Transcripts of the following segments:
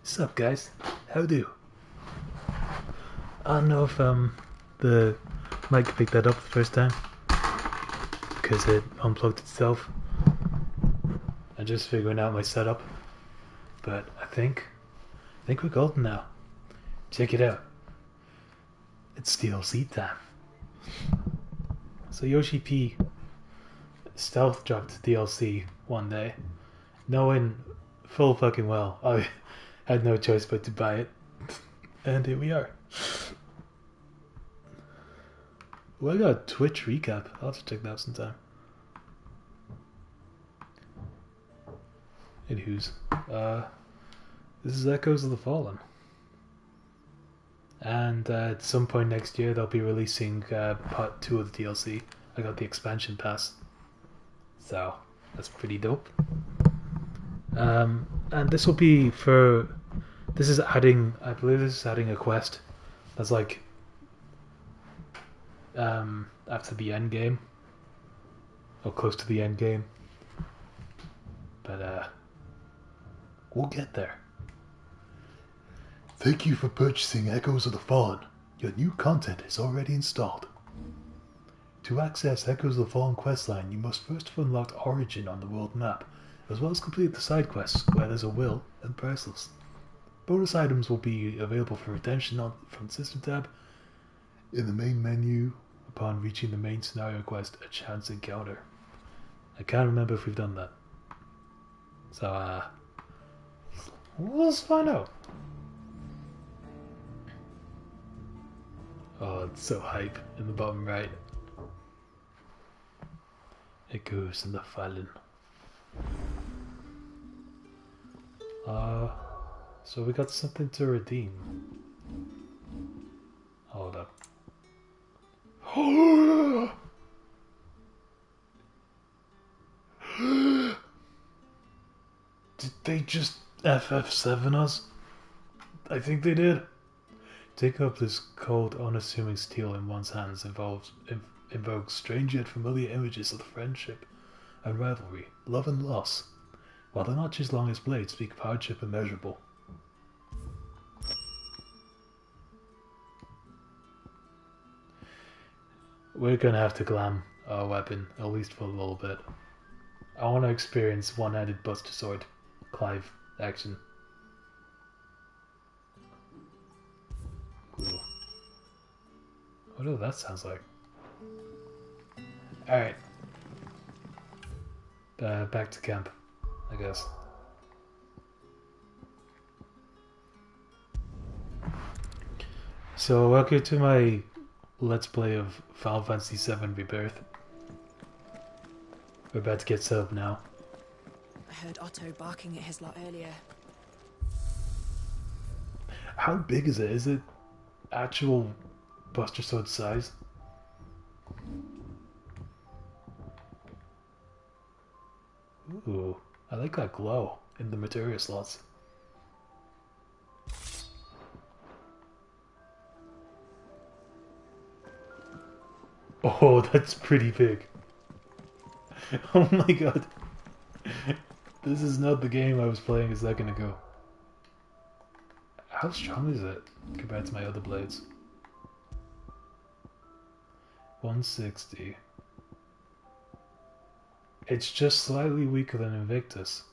What's up, guys? How do? I don't know if the mic picked that up the first time because it unplugged itself. I'm just figuring out my setup, but I think we're golden now. Check it out. It's DLC time. So Yoshi P stealth dropped DLC one day, knowing full fucking well I had no choice but to buy it, and here we are. Well, I got a Twitch recap. I'll have to check that out sometime. Anywho's, this is Echoes of the Fallen. And at some point next year, they'll be releasing part 2 of the DLC. I got the expansion pass. So, that's pretty dope. And this will be for... This is adding... I believe this is adding a quest that's like... after the end game. Or close to the end game. But, we'll get there. Thank you for purchasing Echoes of the Fallen. Your new content is already installed. To access Echoes of the Fallen questline, you must first have unlocked Origin on the world map, as well as complete the side quests where there's a will and priceless. Bonus items will be available for redemption from the System tab in the main menu upon reaching the main scenario quest, A Chance Encounter. I can't remember if we've done that. So, let's find out. Oh, it's so hype in the bottom right. It goes in the Fallen. So we got something to redeem. Hold up. Did they just FF7 us? I think they did. Taking up this cold, unassuming steel in one's hands invokes strange yet familiar images of friendship and rivalry, love and loss, while the notches long as blades speak of hardship immeasurable. We're gonna have to glam our weapon, at least for a little bit. I want to experience one-handed Buster Sword, Clive action. Cool. What that sounds like? Alright. Back to camp, I guess. So, welcome to my Let's Play of Final Fantasy VII Rebirth. We're about to get set up now. I heard Otto barking at his lot earlier. How big is it? Is it actual Buster Sword size? Ooh, I like that glow in the materia slots. Oh, that's pretty big. Oh my god. This is not the game I was playing a second ago. How strong is it compared to my other blades? 160. It's just slightly weaker than Invictus.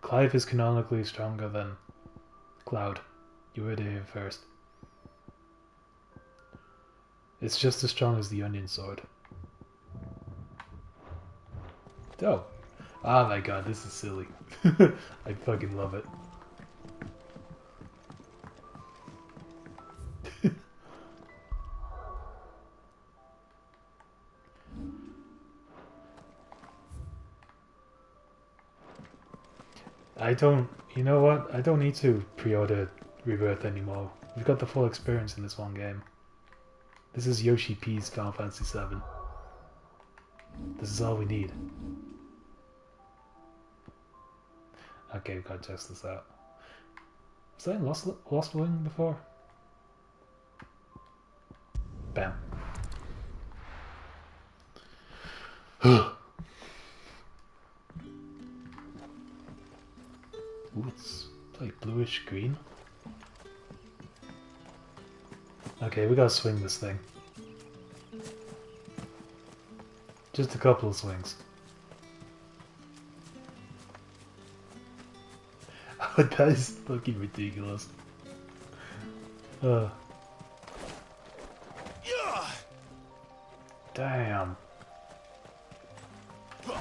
Clive is canonically stronger than Cloud. You heard it here first. It's just as strong as the Onion Sword. Oh. Oh my god, this is silly. I fucking love it. You know what? I don't need to pre-order Rebirth anymore. We've got the full experience in this one game. This is Yoshi P's Final Fantasy VII. This is all we need. Okay, we've got to test this out. Was I in Lost Wing before? Bam. Ooh, push green. Okay, we gotta swing this thing. Just a couple of swings. That is fucking ridiculous. Damn. How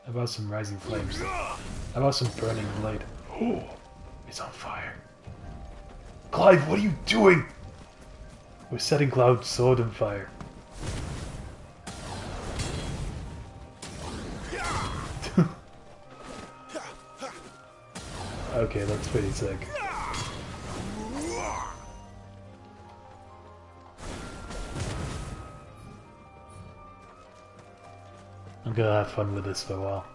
about some rising flames? How about some burning blade? Oh, it's on fire. Clive, what are you doing? We're setting Cloud's sword on fire. Okay, that's pretty sick. I'm gonna have fun with this for a while.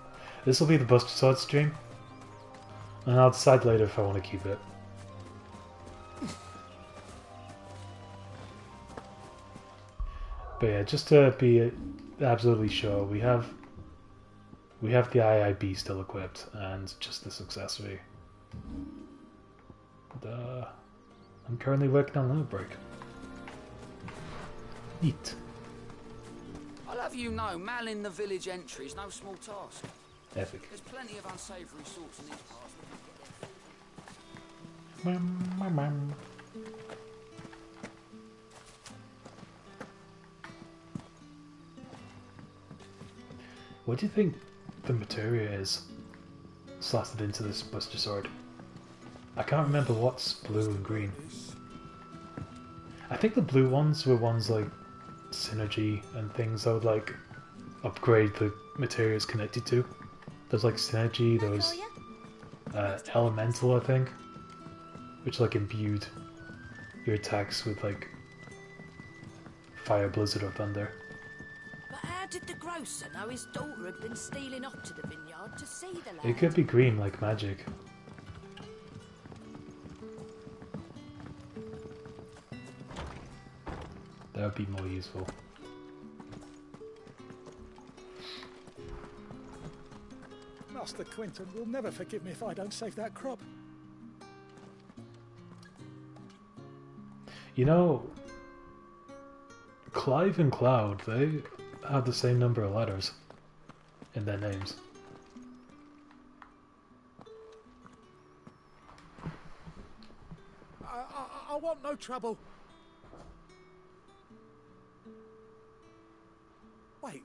This will be the Buster Sword stream, and I'll decide later if I want to keep it. But yeah, just to be absolutely sure, we have the IIB still equipped, and just the successor. I'm currently working on Limit Break. Neat. I'll have you know, manning the village entry is no small task. Epic. There's plenty of unsavoury sorts in these parts. What do you think the materia is slotted into this Buster Sword? I can't remember what's blue and green. I think the blue ones were ones like synergy and things that would like upgrade the materials connected to. There's like synergy, there was elemental, I think, which like imbued your attacks with like fire, blizzard, or thunder. But how did the grocer know his daughter had been stealing up to the vineyard to see the lad? It could be green like magic. That would be more useful. Master Quinton will never forgive me if I don't save that crop. You know, Clive and Cloud, they have the same number of letters in their names. I want no trouble.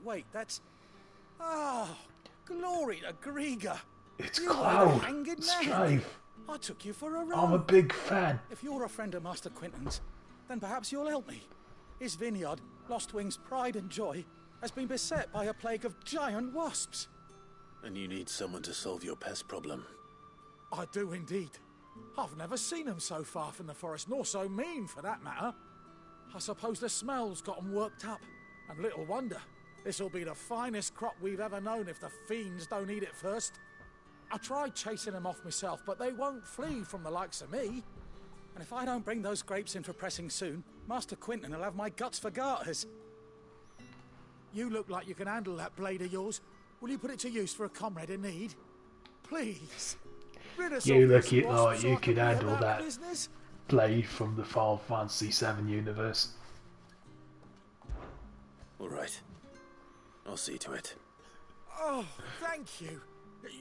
Wait, that's... Oh, glory to Grieger. It's You Cloud! hanging there. Strife! I took you for a ride. I'm a big fan! If you're a friend of Master Quinton's, then perhaps you'll help me. His vineyard, Lostwing's pride and joy, has been beset by a plague of giant wasps. And you need someone to solve your pest problem. I do indeed. I've never seen them so far from the forest, nor so mean for that matter. I suppose the smell's got them worked up, and little wonder. This'll be the finest crop we've ever known if the fiends don't eat it first. I tried chasing them off myself, but they won't flee from the likes of me. And if I don't bring those grapes in for pressing soon, Master Quinton will have my guts for garters. You look like you can handle that blade of yours. Will you put it to use for a comrade in need? Please. Rid us You of look this it wasp like so you I can could be handle about that business. blade from the Final Fantasy VII universe. All right. I'll see to it. Oh, thank you.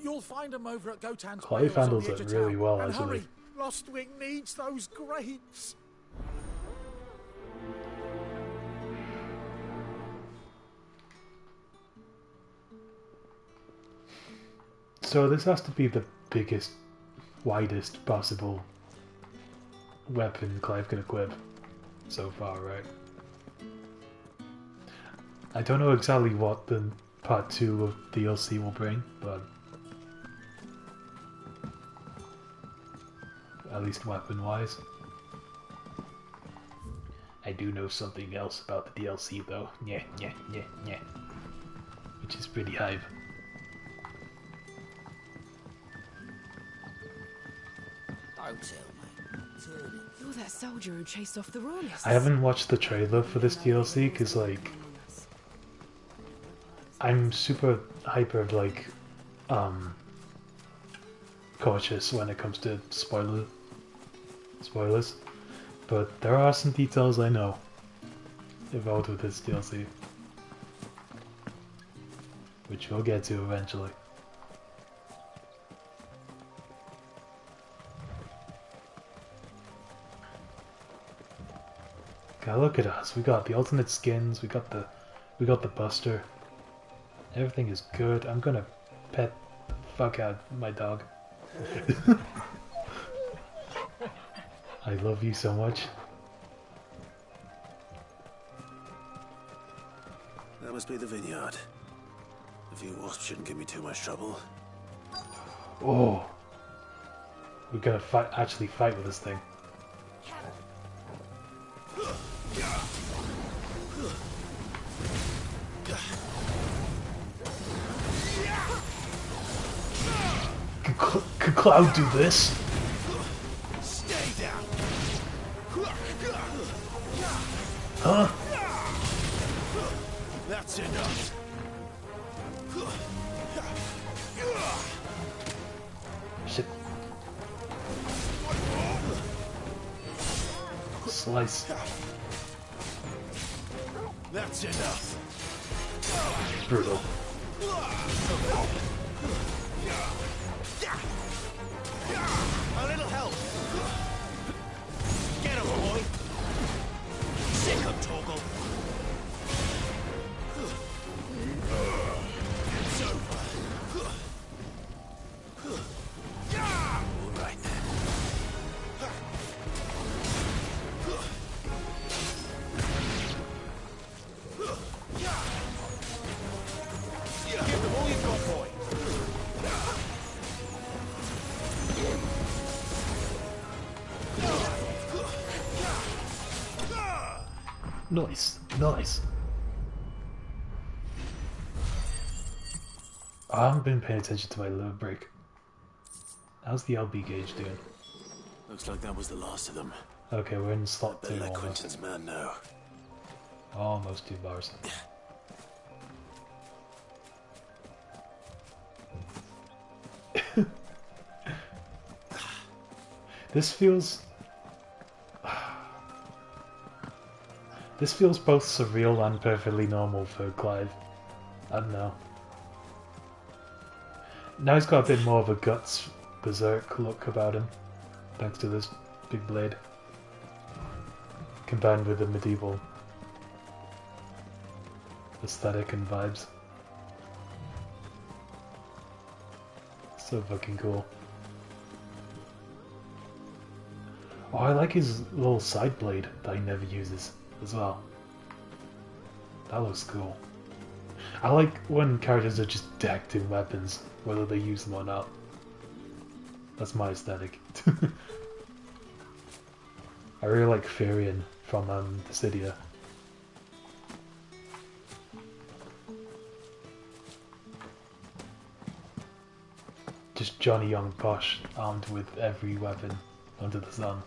You'll find them over at Gotan's Clive Bales on handles the edge it of really town. well, And actually. hurry, Lostwing needs those grapes. So this has to be the biggest, widest possible weapon Clive can equip so far, right? I don't know exactly what the part 2 of DLC will bring, but at least weapon-wise. I do know something else about the DLC though, yeah, which is pretty hype. Don't tell me. Turn it. You're that soldier who chased off the royalists. I haven't watched the trailer for this DLC because, like, I'm super hyper, like, cautious when it comes to spoilers, but there are some details I know involved with this DLC, which we'll get to eventually. God, look at us! We got the alternate skins. We got the Buster. Everything is good. I'm gonna pet the fuck out my dog. I love you so much. That must be the vineyard. A few wasps shouldn't give me too much trouble. Oh, we're gonna actually fight with this thing. Could Cloud do this? Stay down. Huh? That's enough. Shit. Slice. That's enough. Brutal. A little help. Get him, boy. Sick him, Torgal. It's over. All right then. Give them all you've got, boy. Nice, nice. I haven't been paying attention to my load break. How's the LB gauge doing? Looks like that was the last of them. Okay, we're in slot 2 Better let almost. Quentin's man know. Almost 2 bars. This feels... This feels both surreal and perfectly normal for Clive. I don't know. Now he's got a bit more of a guts berserk look about him, thanks to this big blade, combined with the medieval aesthetic and vibes. So fucking cool. Oh, I like his little side blade that he never uses as well. That looks cool. I like when characters are just decked in weapons, whether they use them or not. That's my aesthetic. I really like Furion from Dissidia. Just Johnny Young Posh, armed with every weapon under the sun.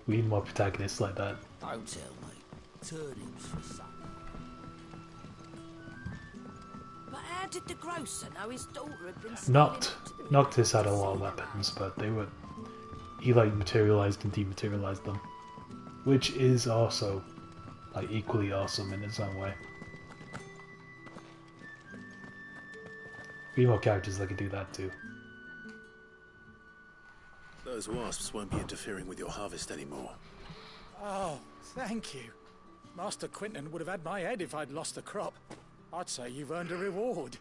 We need more protagonists like that. Don't tell me. Turnips for supper. But how did the grocer know his daughter had been Noctis had a lot of weapons, but they were... He like materialized and dematerialized them. Which is also like equally awesome in its own way. We need more characters that can do that too. Those wasps won't be interfering with your harvest anymore. Oh, thank you. Master Quentin would have had my head if I'd lost the crop. I'd say you've earned a reward.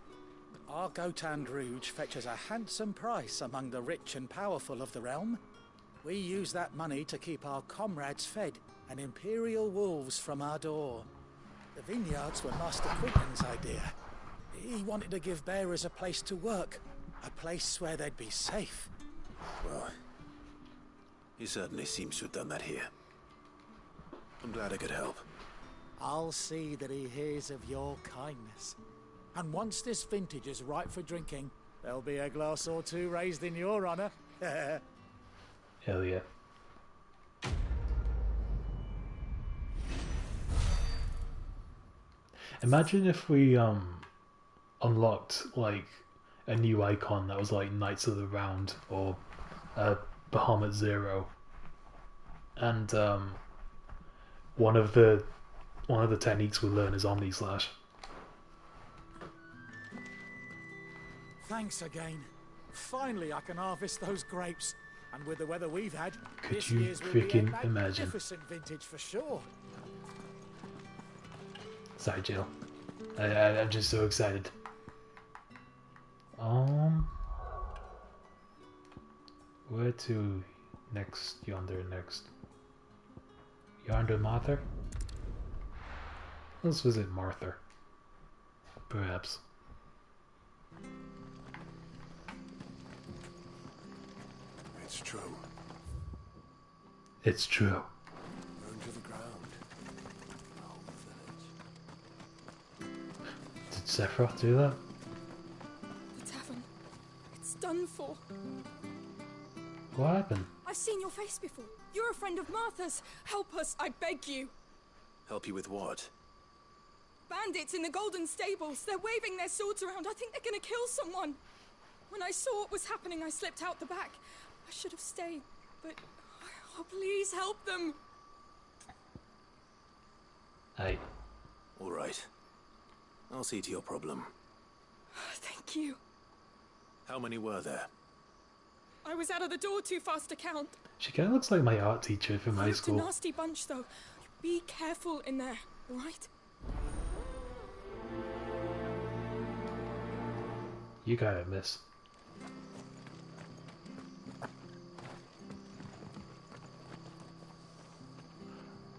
Our Gotan Rouge fetches a handsome price among the rich and powerful of the realm. We use that money to keep our comrades fed and imperial wolves from our door. The vineyards were Master Quentin's idea. He wanted to give bearers a place to work, a place where they'd be safe. Well, he certainly seems to have done that here. I'm glad I could help. I'll see that he hears of your kindness. And once this vintage is ripe for drinking, there'll be a glass or two raised in your honor. Hell yeah. Imagine if we unlocked like a new icon that was like Knights of the Round or Bahamut Zero, and one of the techniques we learn is Omni Slash. Thanks again. Finally, I can harvest those grapes. And with the weather we've had, Could this you year's will be a freaking imagine? magnificent vintage for sure. Sorry, Jill. I'm just so excited. Where to next? Yonder next. Yonder Martha? Let's visit Martha. Perhaps. It's true. It's true. Burned to the ground. The whole village. Did Sephiroth do that? The tavern. It's done for. What happened? I've seen your face before. You're a friend of Martha's. Help us, I beg you. Help you with what? Bandits in the Golden Stables. They're waving their swords around. I think they're gonna kill someone. When I saw what was happening, I slipped out the back. I should have stayed, but... Oh, please help them. Hey. All right. I'll see to your problem. Thank you. How many were there? I was out of the door too fast to count. She kind of looks like my art teacher from high It's a school. nasty bunch, though. Be careful in there, all right? You got it, miss.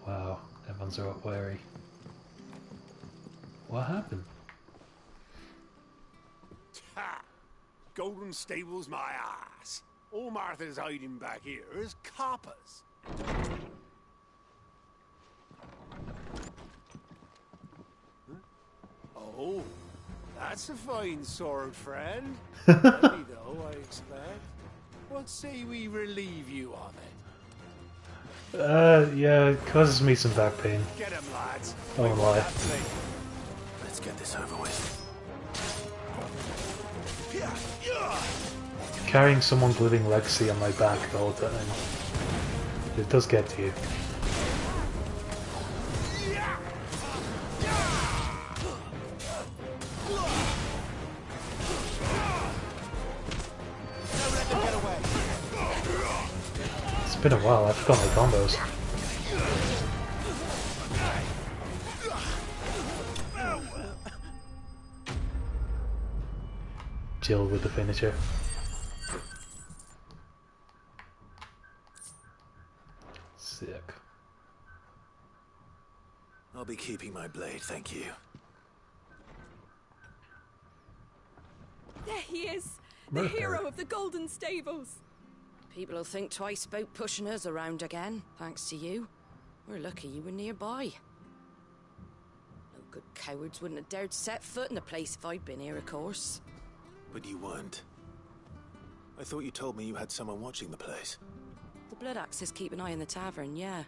Wow, everyone's all wary. What happened? Ha! Golden Stable's my ass. All Martha's hiding back here is coppers. Huh? Oh, that's a fine sword, friend. Heavy though, I expect. What say we relieve you of it? Yeah, it causes me some back pain. Get him, lads. Oh my. Let's get this over with. Carrying someone's living legacy on my back the whole time. It does get to you. It's been a while, I forgot my combos. Jill with the finisher. Sick. I'll be keeping my blade, thank you. There he is, the Murder. hero of the Golden Stables. People will think twice about pushing us around again, thanks to you. We're lucky you were nearby. No good cowards wouldn't have dared set foot in the place if I'd been here, of course. But you weren't. I thought you told me you had someone watching the place. The Blood Axes keep an eye on the tavern, yeah.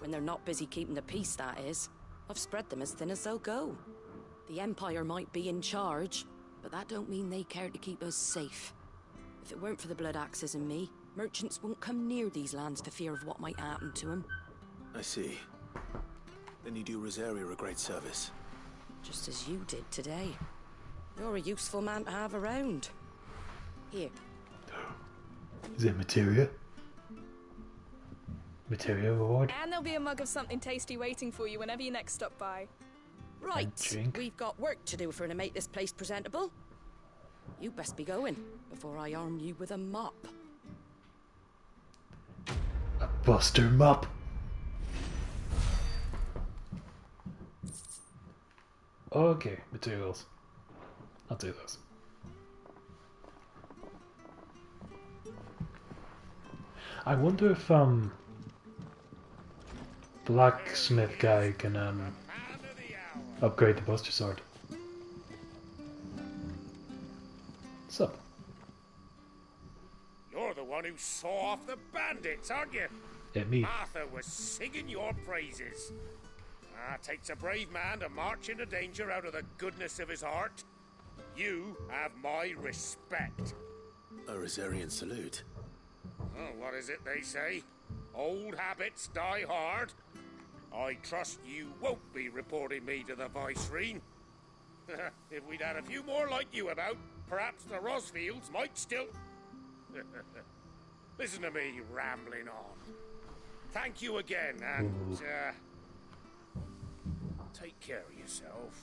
When they're not busy keeping the peace, that is. I've spread them as thin as they'll go. The Empire might be in charge, but that don't mean they care to keep us safe. If it weren't for the Blood Axes and me, merchants won't come near these lands for fear of what might happen to them. I see. Then you do Rosaria a great service. Just as you did today. You're a useful man to have around. Here. Is it materia? Materia reward? And there'll be a mug of something tasty waiting for you whenever you next stop by. Right, drink. we've got work to do to make this place presentable. You best be going, before I arm you with a mop. A buster mop. Okay, materials. I'll do those. I wonder if blacksmith guy can upgrade the buster sword. What's up? You're the one who saw off the bandits, aren't you? Me. Arthur was singing your praises. Takes a brave man to march into danger out of the goodness of his heart. You have my respect. A Rosarian salute. Oh, what is it they say? Old habits die hard. I trust you won't be reporting me to the Viceroy. If we'd had a few more like you about, perhaps the Rosfields might still... Listen to me rambling on. Thank you again, and, take care of yourself.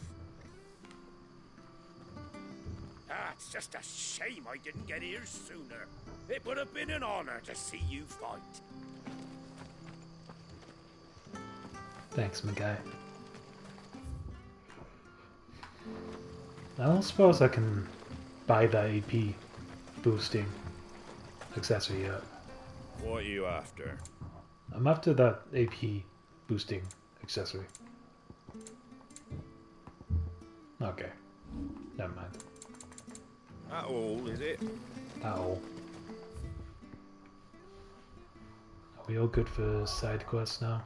It's just a shame I didn't get here sooner. It would have been an honor to see you fight. Thanks, my guy. I don't suppose I can buy that AP boosting accessory yet. What are you after? I'm after that AP boosting accessory. Okay. Never mind. That all, is it? That all. Are we all good for side quests now?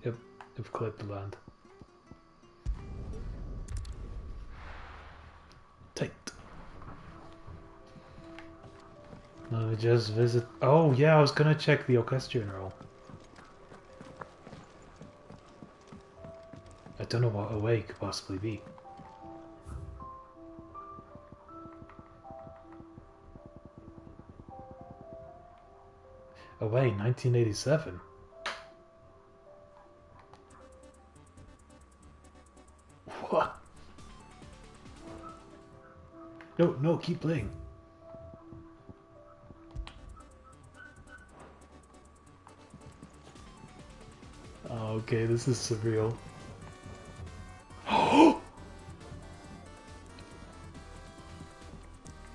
Yep, we've cleared the land. Tight. Let me just visit. Oh, yeah, I was gonna check the Orchestrion roll. I don't know what away could possibly be. Away, 1987. What? No, no, keep playing. Oh, okay, this is surreal.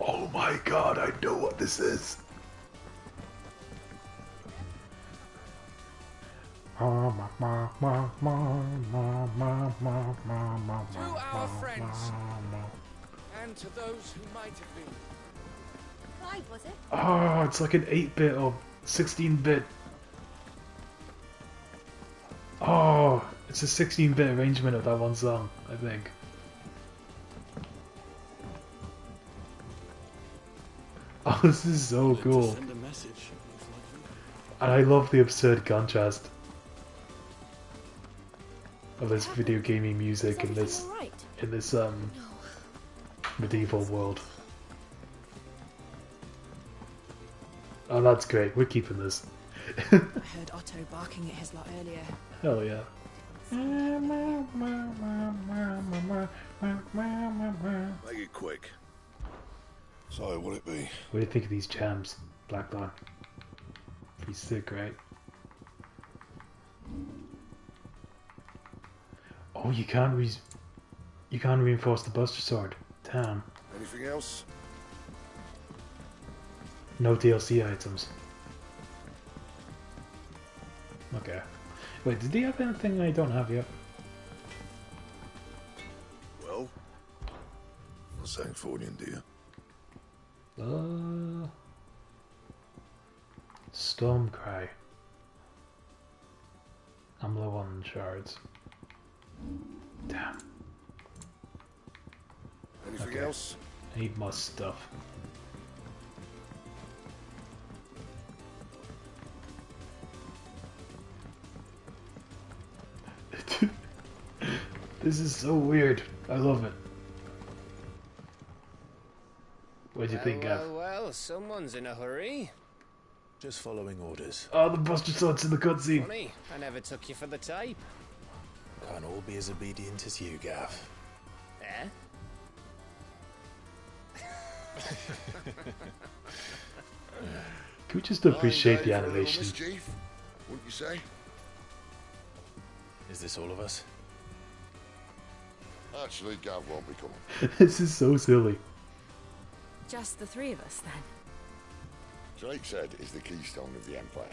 Oh my god, I know what this is. To our friends, and to those who might have been. Clyde, was it? Oh, it's like an 8-bit or 16-bit. Oh, it's a 16-bit arrangement of that one song, I think. Oh, this is so cool. Send a message. And I love the absurd contrast of this video gaming music in this medieval world. Oh, that's great. We're keeping this. I heard Otto barking at his lot earlier. Hell yeah. Make it quick. So, what'll it be? What do you think of these jams, Blackthorn? Pretty sick, right? Oh, you can't reinforce the Buster Sword. Damn. Anything else? No DLC items. Okay. Wait, did he have anything I don't have yet? Well, what's saying Fornian, dear? Stormcry. I'm low on shards. Damn. Anything else? I need more stuff. This is so weird. I love it. What do you think, Gav? Well, someone's in a hurry. Just following orders. Oh, the Buster Sword's in the cutscene. Funny, I never took you for the type. Can't all be as obedient as you, Gav. Eh? Can we just appreciate the animation? Mischief, wouldn't you say? Is this all of us? Actually, Gav won't be coming. This is so silly. Just the three of us, then? Drake said is the keystone of the Empire.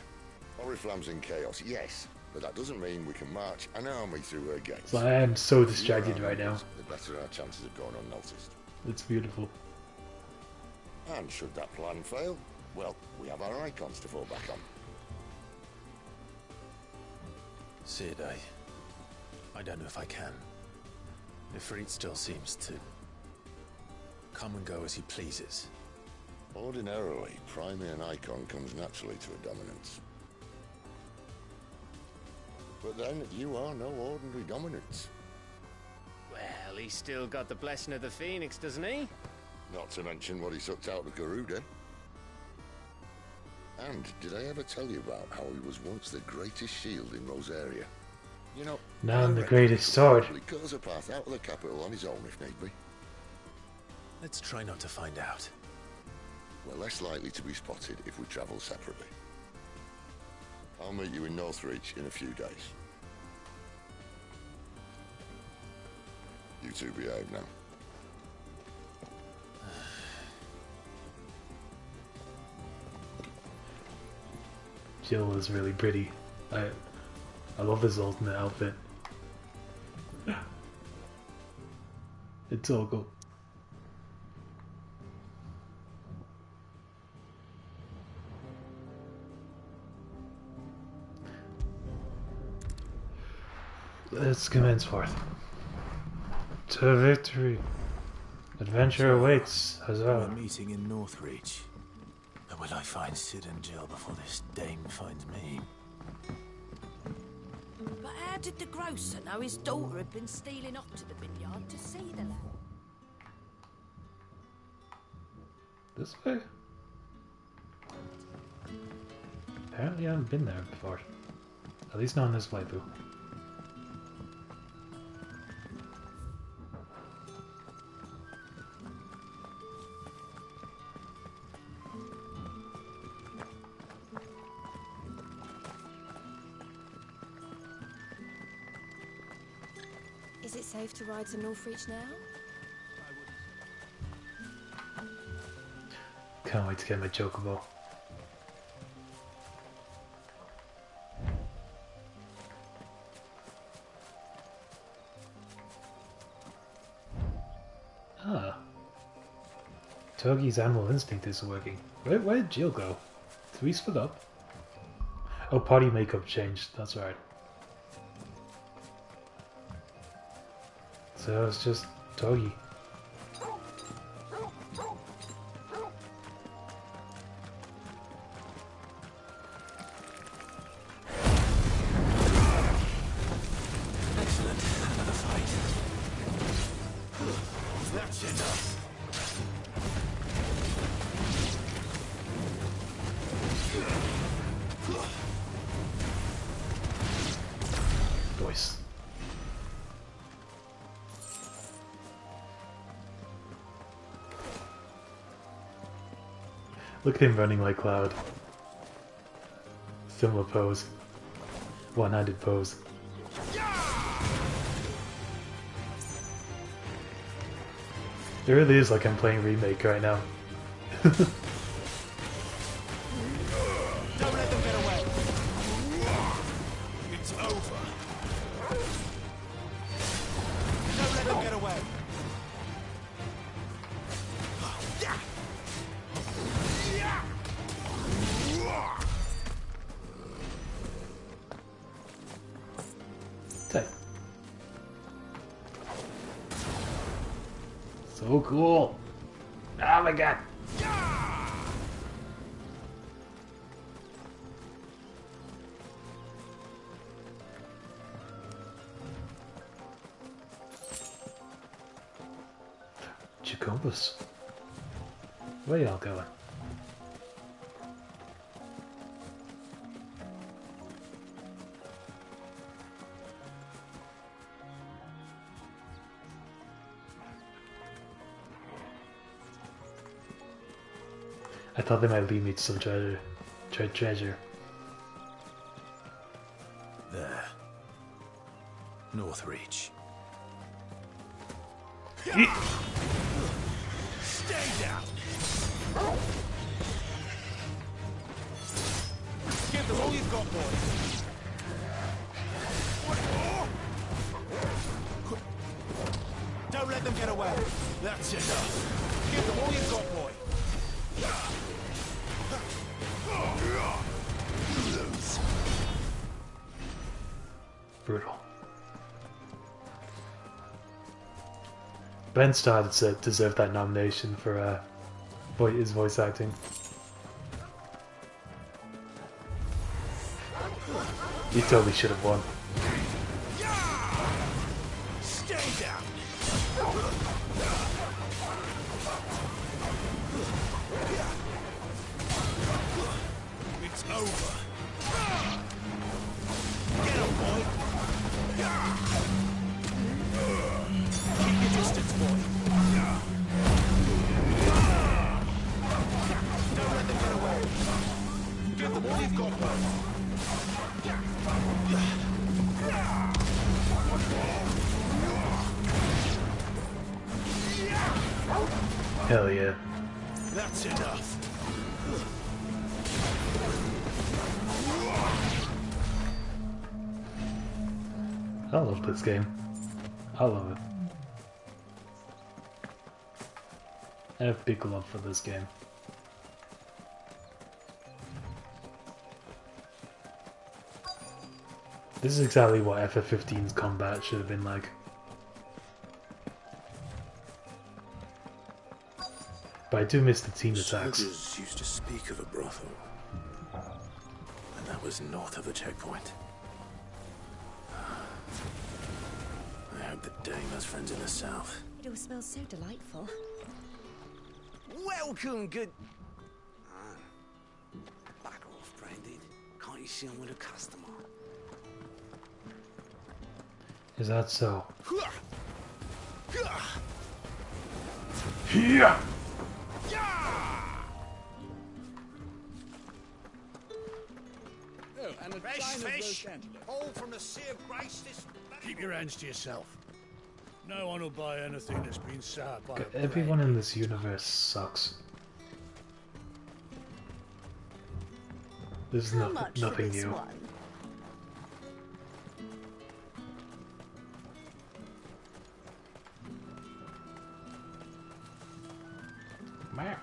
Oriflamme's in chaos, yes, but that doesn't mean we can march an army through her gates. So I am so distracted right now. The better our chances of going unnoticed. It's beautiful. And should that plan fail, well, we have our icons to fall back on. Sid, I don't know if I can. Ifrit still seems to come and go as he pleases. Ordinarily, priming an icon comes naturally to a dominance. But then, you are no ordinary dominance. Well, he's still got the blessing of the Phoenix, doesn't he? Not to mention what he sucked out of Garuda. And did I ever tell you about how he was once the greatest shield in Rosaria? You know, now I'm the greatest sword. He cut us a path out of the capital on his own if need be. Let's try not to find out. We're less likely to be spotted if we travel separately. I'll meet you in Northreach in a few days. You two behave now. Jill is really pretty. I love his ultimate outfit. It's all cool. Let's commence forth. To victory. Adventure awaits. We're Huzzah. meeting in Northreach. But will I find Sid and Jill before this dame finds me? But how did the grocer know his daughter had been stealing off to the vineyard to see the lad? This way? Apparently I haven't been there before. At least not in this playthrough. Is it safe to ride to Northreach now? Can't wait to get my chocobo. Ah. Togi's animal instinct is working. Where did Jill go? Did we split up? Oh, potty makeup changed. That's right. So it's just Togi. Excellent. Another fight. That's enough. Voice. Look at him running like Cloud. Similar pose. One-handed pose. It really is like I'm playing Remake right now. Don't let them get away. It's over. Don't let them get away. Tight. So cool. Oh my god. Jacobus. Where y'all going? I thought they might lead me to some treasure. Treasure. There. Northreach. Stay down. Give them all you've got, boys. Don't let them get away. That's enough. Give them all you've got, boy. Lose. Brutal. Ben Starr deserved that nomination for his voice acting. He totally should have won. Stay down. It's over. Get up, boy. Keep your distance, boy. Don't let them get away. Give them all you've got, boy. Hell yeah. That's enough. I love this game. I love it. I have big love for this game. This is exactly what FF15's combat should have been like. But I do miss the team attacks. Soldiers used to speak of a brothel. And that was north of the checkpoint. I hope the dame has friends in the south. It all smells so delightful. Welcome, good... Back off, Brandon. Can't you see I'm with a customer? Is that so? Yeah. Oh, and a Fresh china of fish, Los Angeles. all from the Sea of Grace. Keep your hands to yourself. No one will buy anything that's been soured by a Everyone in this universe sucks. There's nothing new. Meh.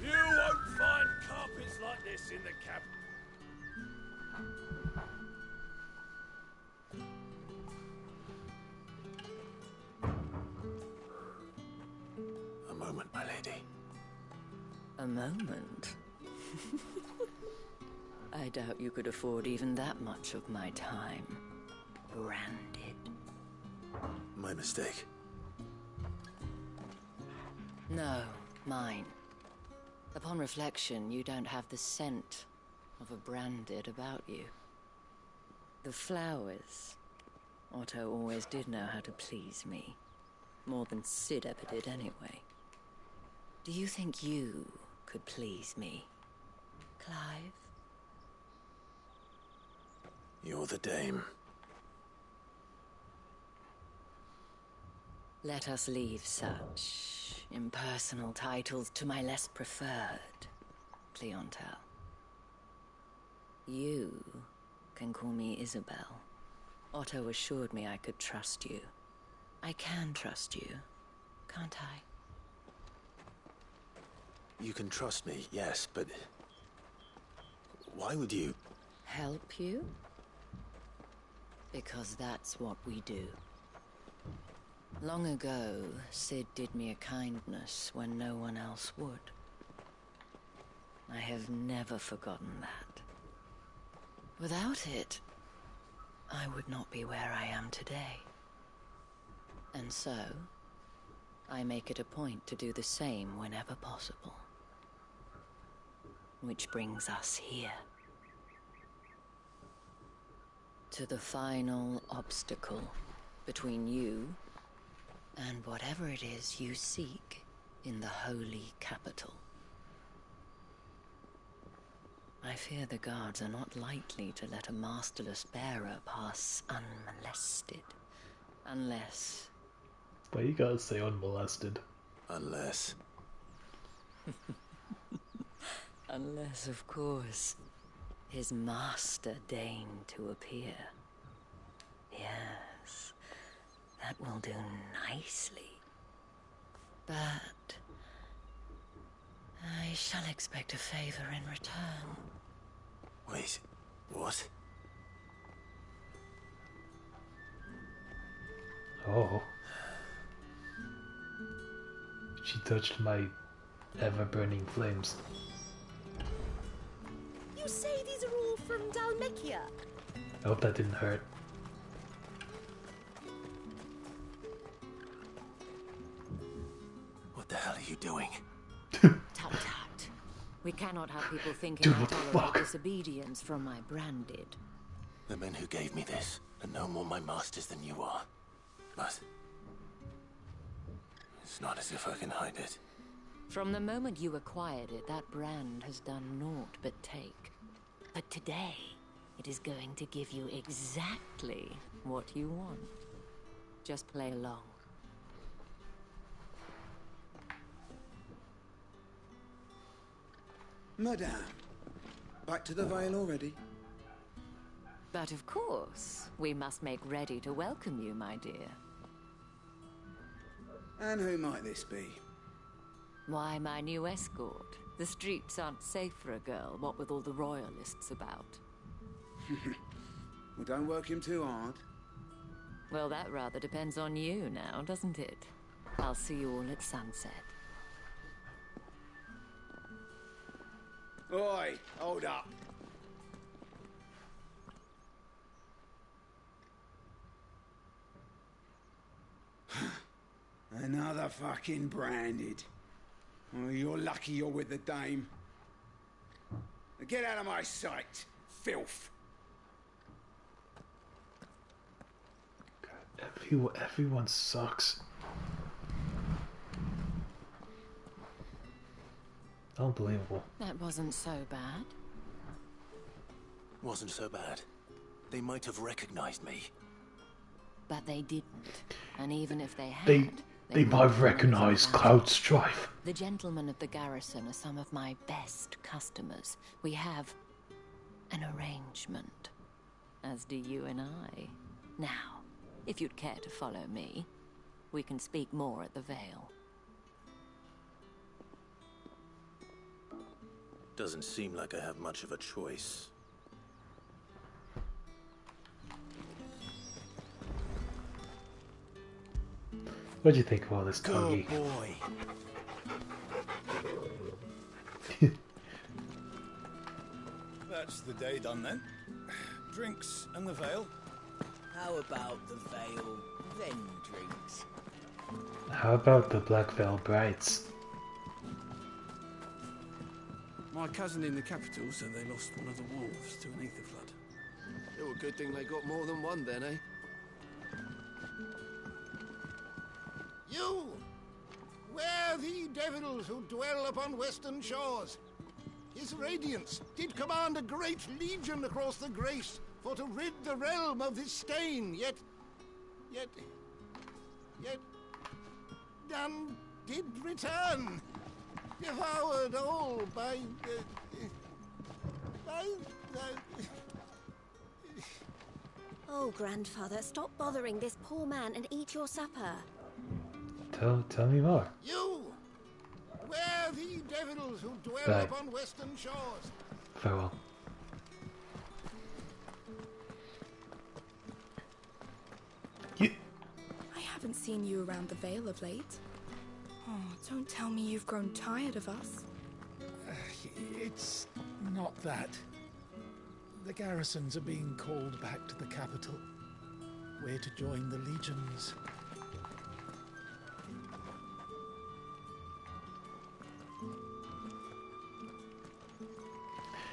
You won't find carpets like this in the cab. A moment, my lady. A moment? I doubt you could afford even that much of my time. Branded. My mistake. No, mine. Upon reflection, you don't have the scent of a branded about you. The flowers. Otto always did know how to please me. More than Sid ever did anyway. Do you think you could please me, Clive? You're the dame. Let us leave such impersonal titles to my less preferred clientele. You can call me Isabel. Otto assured me I could trust you. I can trust you, can't I? You can trust me, yes, but... why would you... Help you? Because that's what we do. Long ago, Sid did me a kindness when no one else would. I have never forgotten that. Without it, I would not be where I am today. And so, I make it a point to do the same whenever possible. Which brings us here. To the final obstacle between you and whatever it is you seek in the holy capital. I fear the guards are not likely to let a masterless bearer pass unmolested. Unless... But you gotta say unmolested. Unless... Unless, of course, his master deigned to appear. Yes, that will do nicely. But I shall expect a favor in return. Wait, what? Oh. She touched my ever-burning flames. You say these are all from Dalmekia? I hope that didn't hurt. What the hell are you doing? Tut tut. We cannot have people thinking Dude, I what the tolerate fuck? disobedience from my branded. The men who gave me this are no more my masters than you are. But it's not as if I can hide it. From the moment you acquired it, that brand has done naught but take. But today, it is going to give you exactly what you want. Just play along. Madame, back to the Vale already? But of course, we must make ready to welcome you, my dear. And who might this be? Why, my new escort. The streets aren't safe for a girl, what with all the royalists about. Well, don't work him too hard. Well, that rather depends on you now, doesn't it? I'll see you all at sunset. Oi, hold up. Another fucking branded. Oh, you're lucky you're with the dame. Now get out of my sight, filth. Everyone sucks. Unbelievable. That wasn't so bad. Wasn't so bad. They might have recognized me. But they didn't. And even if they had... They might have recognized Cloud Strife. The gentlemen of the garrison are some of my best customers. We have an arrangement. As do you and I. Now, if you'd care to follow me, we can speak more at the Vale. Doesn't seem like I have much of a choice. What do you think of all this, Togi? Good boy. That's the day done then. Drinks and the Vale. How about the Vale, then drinks? How about the Black Veil Brides? My cousin in the capital said they lost one of the wolves to an ether flood. Oh, a good thing they got more than one then, eh? You! Where the devils who dwell upon western shores? His radiance did command a great legion across the grace for to rid the realm of this stain, yet none did return, devoured all by Oh, grandfather, stop bothering this poor man and eat your supper. Tell me more. You! Where the devils who dwell Bye. upon western shores? Farewell. I haven't seen you around the Vale of late. Oh, don't tell me you've grown tired of us. It's not that. The garrisons are being called back to the capital. We're to join the legions.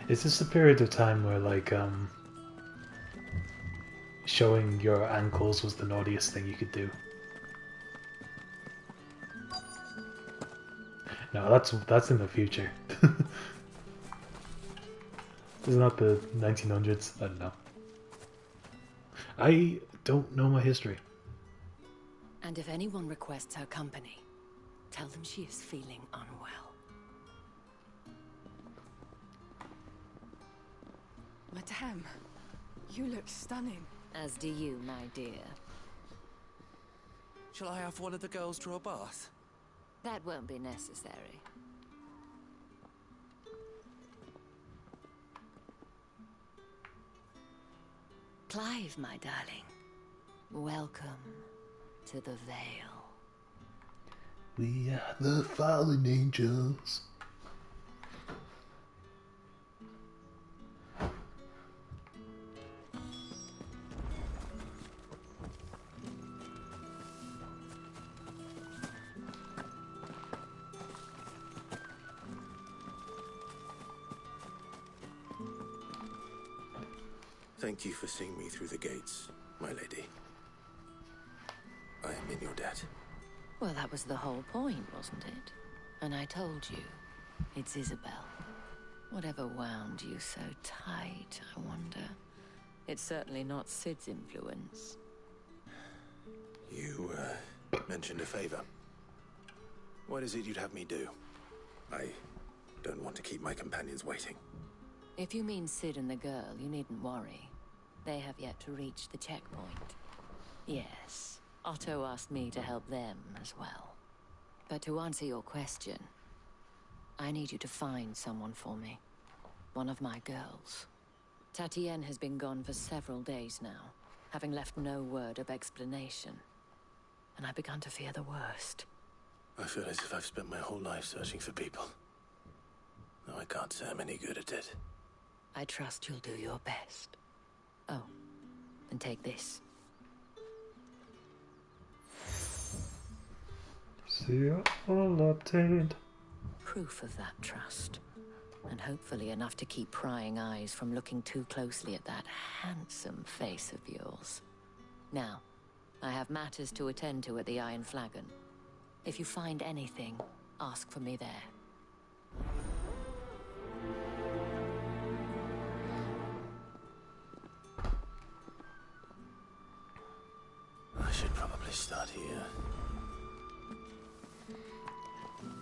Is this a period of time where, like, showing your ankles was the naughtiest thing you could do? No, that's in the future. This is not the 1900s. I don't know. I don't know my history. And if anyone requests her company, tell them she is feeling unwell. Madame, you look stunning. As do you, my dear. Shall I have one of the girls draw a bath? That won't be necessary. Clive, my darling. Welcome to the Vale. We are the fallen angels. Thank you for seeing me through the gates, my lady. I am in your debt. Well, that was the whole point, wasn't it? And I told you, it's Isabel. Whatever wound you so tight, I wonder. It's certainly not Sid's influence. You, mentioned a favor. What is it you'd have me do? I don't want to keep my companions waiting. If you mean Sid and the girl, you needn't worry. They have yet to reach the checkpoint. Yes, Otto asked me to help them as well. But to answer your question, I need you to find someone for me. One of my girls. Tatienne has been gone for several days now, having left no word of explanation. And I've begun to fear the worst. I feel as if I've spent my whole life searching for people. Though I can't say I'm any good at it. I trust you'll do your best. Oh, and take this. See all obtained. Proof of that trust. And hopefully enough to keep prying eyes from looking too closely at that handsome face of yours. Now, I have matters to attend to at the Iron Flagon. If you find anything, ask for me there. I should probably start here.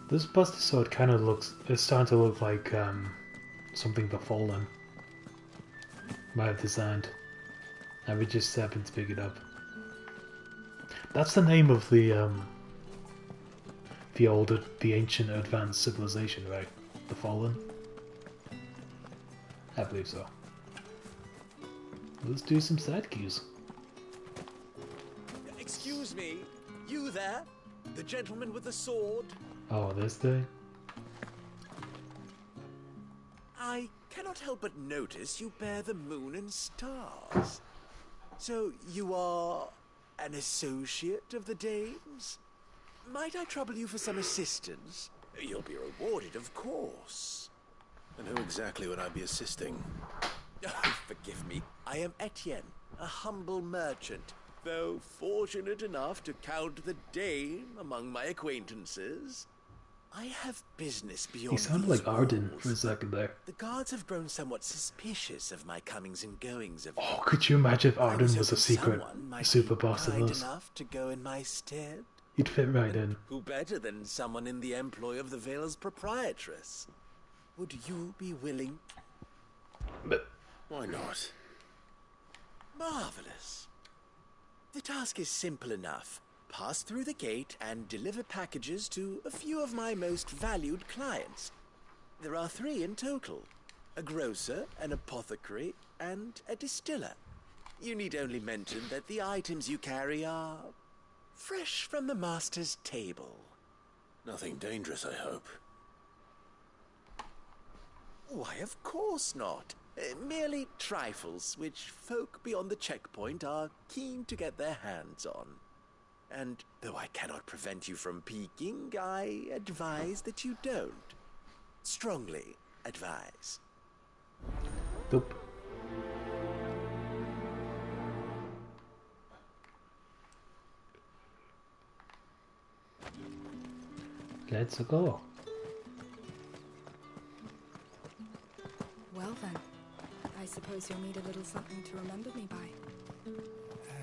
This busted sword kind of looks, it's starting to look like something the Fallen might have designed. And we just happened to pick it up. That's the name of the ancient advanced civilization, right? The Fallen? I believe so. Let's do some side queues. Excuse me, you there? The gentleman with the sword? Oh, this thing? I cannot help but notice you bear the moon and stars. So you are an associate of the dames? Might I trouble you for some assistance? You'll be rewarded, of course. And who exactly would I be assisting? Oh, forgive me. I am Etienne, a humble merchant. Though fortunate enough to count the dame among my acquaintances, I have business beyond. He sounded like Arden for a second there. The guards have grown somewhat suspicious of my comings and goings of. Oh, could you imagine if Arden was a secret super boss of us? Enough to go in my stead? He'd fit right in. Who better than someone in the employ of the Vale's proprietress? Would you be willing? But why not? Marvelous. The task is simple enough. Pass through the gate and deliver packages to a few of my most valued clients. There are 3 in total. A grocer, an apothecary, and a distiller. You need only mention that the items you carry are fresh from the master's table. Nothing dangerous, I hope. Why, of course not. Merely trifles which folk beyond the checkpoint are keen to get their hands on. And though I cannot prevent you from peeking, I advise that you don't. Strongly advise. Nope. Let's go. Well then, I suppose you'll need a little something to remember me by.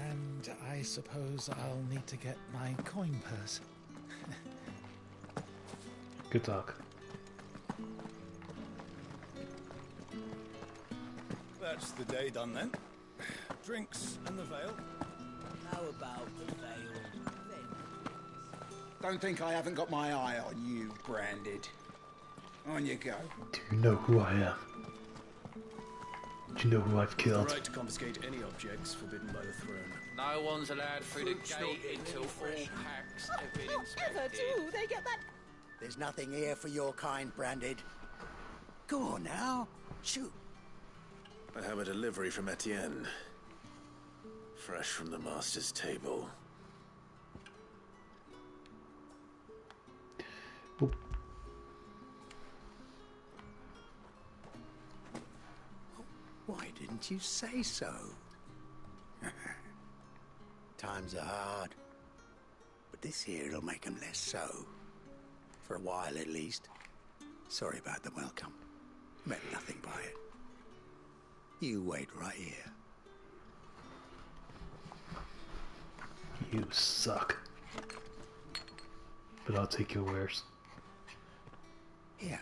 And I suppose I'll need to get my coin purse. Good talk. That's the day done then. Drinks and the Vale. How about the Vale then? Don't think I haven't got my eye on you, Branded. On you go. Do you know who I am? Do you know who I've killed? The right to confiscate any objects forbidden by the throne. No one's allowed through the gate until all packs have been inspected. Ever do they get that? There's nothing here for your kind, Branded. Go on now. Shoot. I have a delivery from Etienne. Fresh from the master's table. Oop. Why didn't you say so? Times are hard. But this here'll make them less so. For a while at least. Sorry about the welcome. Meant nothing by it. You wait right here. You suck. But I'll take your wares. Here.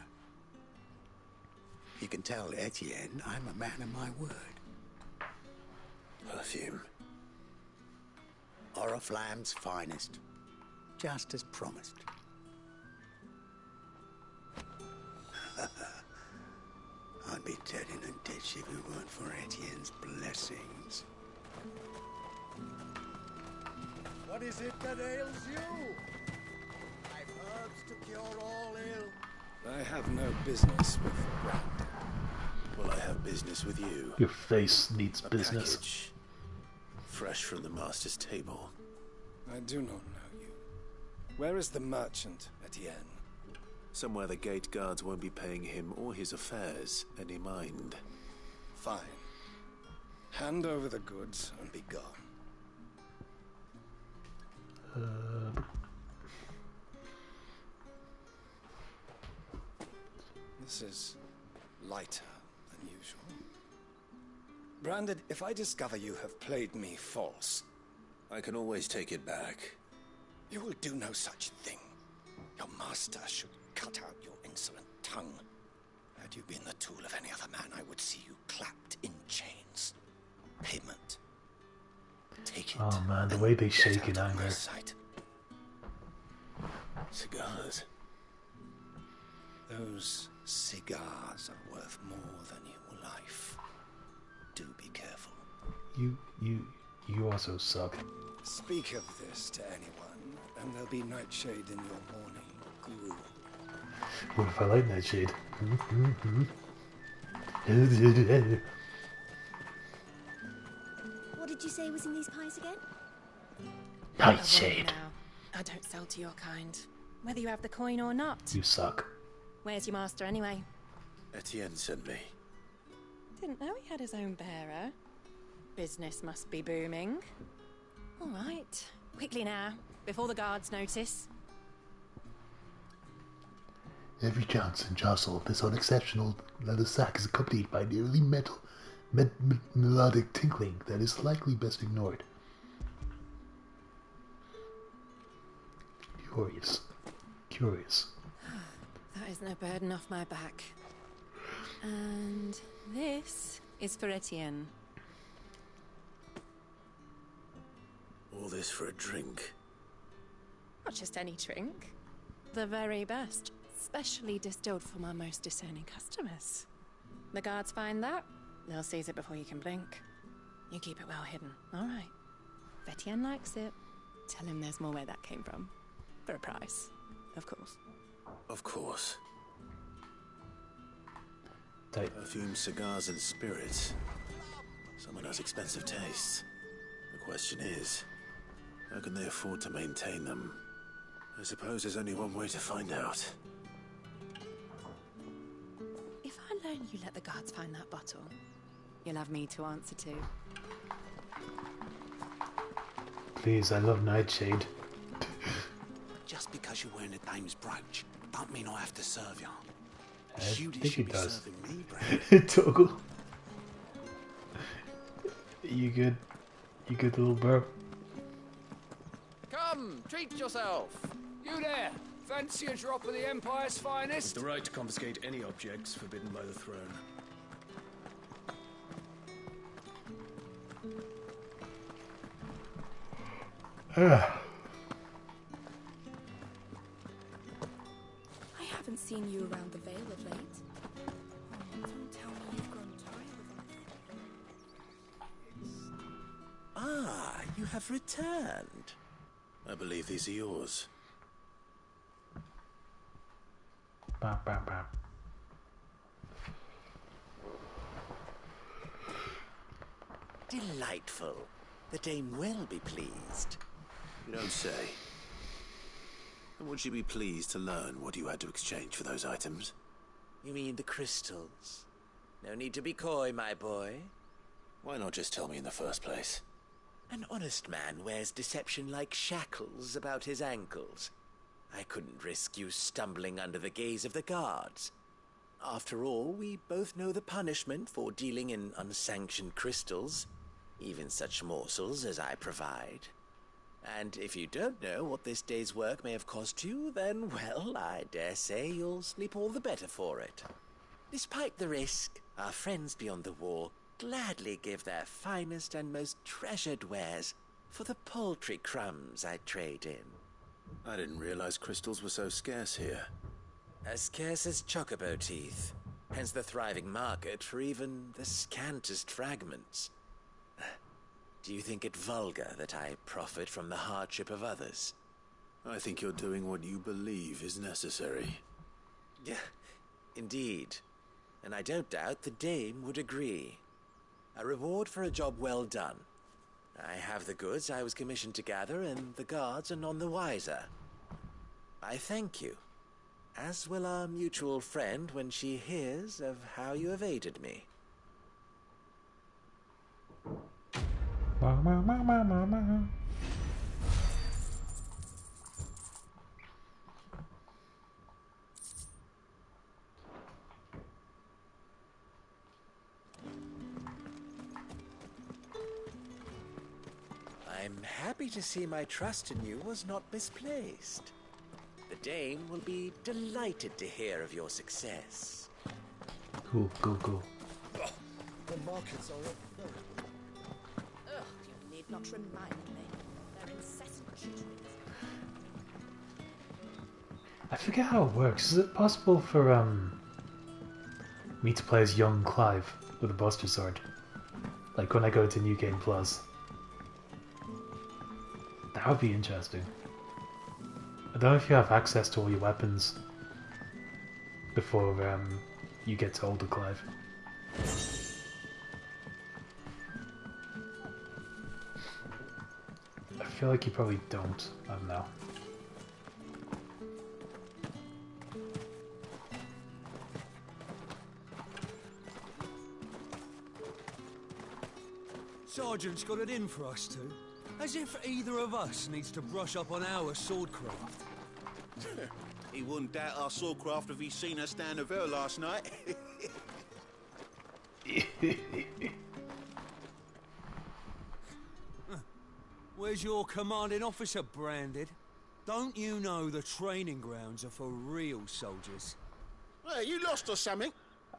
You can tell Etienne I'm a man of my word. Perfume. Oriflamme's finest. Just as promised. I'd be dead in a ditch if it weren't for Etienne's blessings. What is it that ails you? I've herbs to cure all ill. I have no business with Branded. Well, I have business with you. Your face needs A business. package. Fresh from the master's table. I do not know you. Where is the merchant, Etienne? Somewhere the gate guards won't be paying him or his affairs any mind. Fine. Hand over the goods and be gone. This is lighter than usual. Branded, if I discover you have played me false... I can always take it back. You will do no such thing. Your master should cut out your insolent tongue. Had you been the tool of any other man, I would see you clapped in chains. Payment. Take it. Oh man, the way they shake in anger. Cigars. Those cigars are worth more than your life. Do be careful. You also suck. Speak of this to anyone, and there'll be nightshade in your morning gruel. What if I like Nightshade? What did you say was in these pies again? Nightshade. I don't sell to your kind, whether you have the coin or not. You suck. Where's your master anyway? Etienne sent me. Didn't know he had his own bearer. Business must be booming. All right, quickly now, before the guards notice. Every chance and jostle of this unexceptional leather sack is accompanied by nearly melodic tinkling that is likely best ignored. Curious. That is no burden off my back. And this is for Etienne. All this for a drink. Not just any drink. The very best. Specially distilled for my most discerning customers. The guards find that, they'll seize it before you can blink. You keep it well hidden, all right. If Etienne likes it, tell him there's more where that came from. For a price, of course. Of course. Type. Perfume, cigars, and spirits. Someone has expensive tastes. The question is, how can they afford to maintain them? I suppose there's only one way to find out. If I learn you let the guards find that bottle, you'll have me to answer to. Please, I love Nightshade. Just because you're wearing a dame's brooch, don't mean I have to serve you. I think he does. Me, Branded. Toggle. You good? You good, little bro? Come, treat yourself. You there, fancy a drop of the Empire's finest? The right to confiscate any objects forbidden by the throne. seen you around the Vale of late. Oh, don't tell me you've grown tired of our... Ah, you have returned. I believe these are yours. Bam, bam, bam. Delightful. The dame will be pleased. You don't say. And would she be pleased to learn what you had to exchange for those items? You mean the crystals? No need to be coy, my boy. Why not just tell me in the first place? An honest man wears deception like shackles about his ankles. I couldn't risk you stumbling under the gaze of the guards. After all, we both know the punishment for dealing in unsanctioned crystals, even such morsels as I provide. And if you don't know what this day's work may have cost you, then, well, I dare say you'll sleep all the better for it. Despite the risk, our friends beyond the wall gladly give their finest and most treasured wares for the paltry crumbs I trade in. I didn't realize crystals were so scarce here. As scarce as chocobo teeth, hence the thriving market for even the scantest fragments. Do you think it vulgar that I profit from the hardship of others? I think you're doing what you believe is necessary. Yeah, indeed. And I don't doubt the dame would agree. A reward for a job well done. I have the goods I was commissioned to gather, and the guards are none the wiser. I thank you, as will our mutual friend when she hears of how you have aided me. I'm happy to see my trust in you was not misplaced. The dame will be delighted to hear of your success. Cool, cool, cool. The markets are up there. Ugh, you need not remind me. Their incessant chitterings. I forget how it works. Is it possible for me to play as young Clive with a Buster Sword? Like when I go to New Game Plus? That would be interesting. I don't know if you have access to all your weapons before you get to older Clive. I feel like you probably don't. I don't know. Sergeant's got it in for us two. As if either of us needs to brush up on our swordcraft. He wouldn't doubt our swordcraft if he'd seen us down the Vale last night. Where's your commanding officer branded? Don't you know the training grounds are for real soldiers? Well, you lost or something?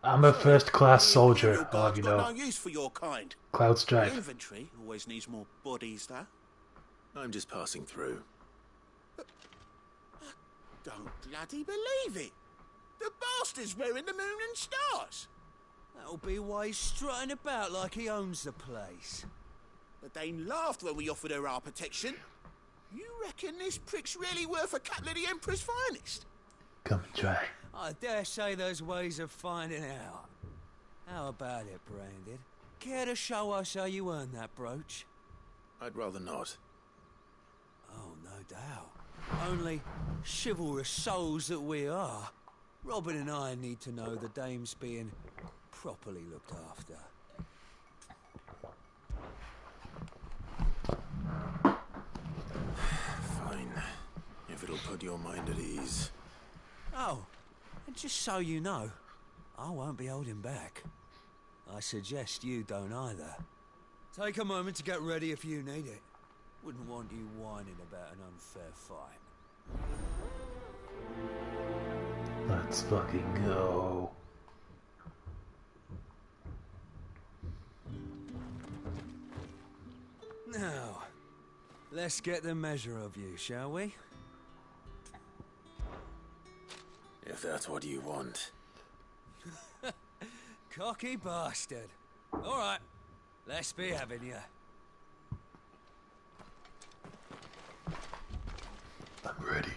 I'm a first-class soldier, I'll have you know. No use for your kind. Cloud Strife. The infantry always needs more bodies, though. I'm just passing through. I don't bloody believe it. The bastard's wearing the moon and stars. That'll be why he's strutting about like he owns the place. The Dane laughed when we offered her our protection. You reckon this prick's really worth a couple of the Emperor's finest? Come and try. I dare say there's ways of finding out. How about it, Branded? Care to show us how you earned that brooch? I'd rather not. Oh, no doubt. Only chivalrous souls that we are, Robin and I need to know the dame's being properly looked after. Fine. If it'll put your mind at ease. Oh, and just so you know, I won't be holding back. I suggest you don't either. Take a moment to get ready if you need it. Wouldn't want you whining about an unfair fight. Let's fucking go. Now, let's get the measure of you, shall we? If there That's what you want. Cocky bastard. Alright, let's be having you. I'm ready.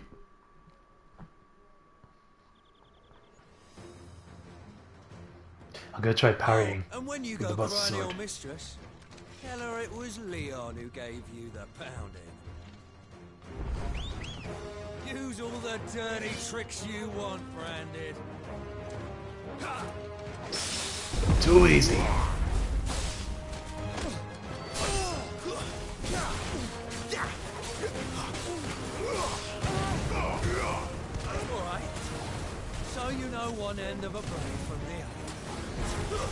I'm gonna try parrying And when you with go the buster crying sword. your mistress, tell her it was Leon who gave you the pounding. Use all the dirty tricks you want, Branded. Too easy. Alright. So you know one end of a blade from the other.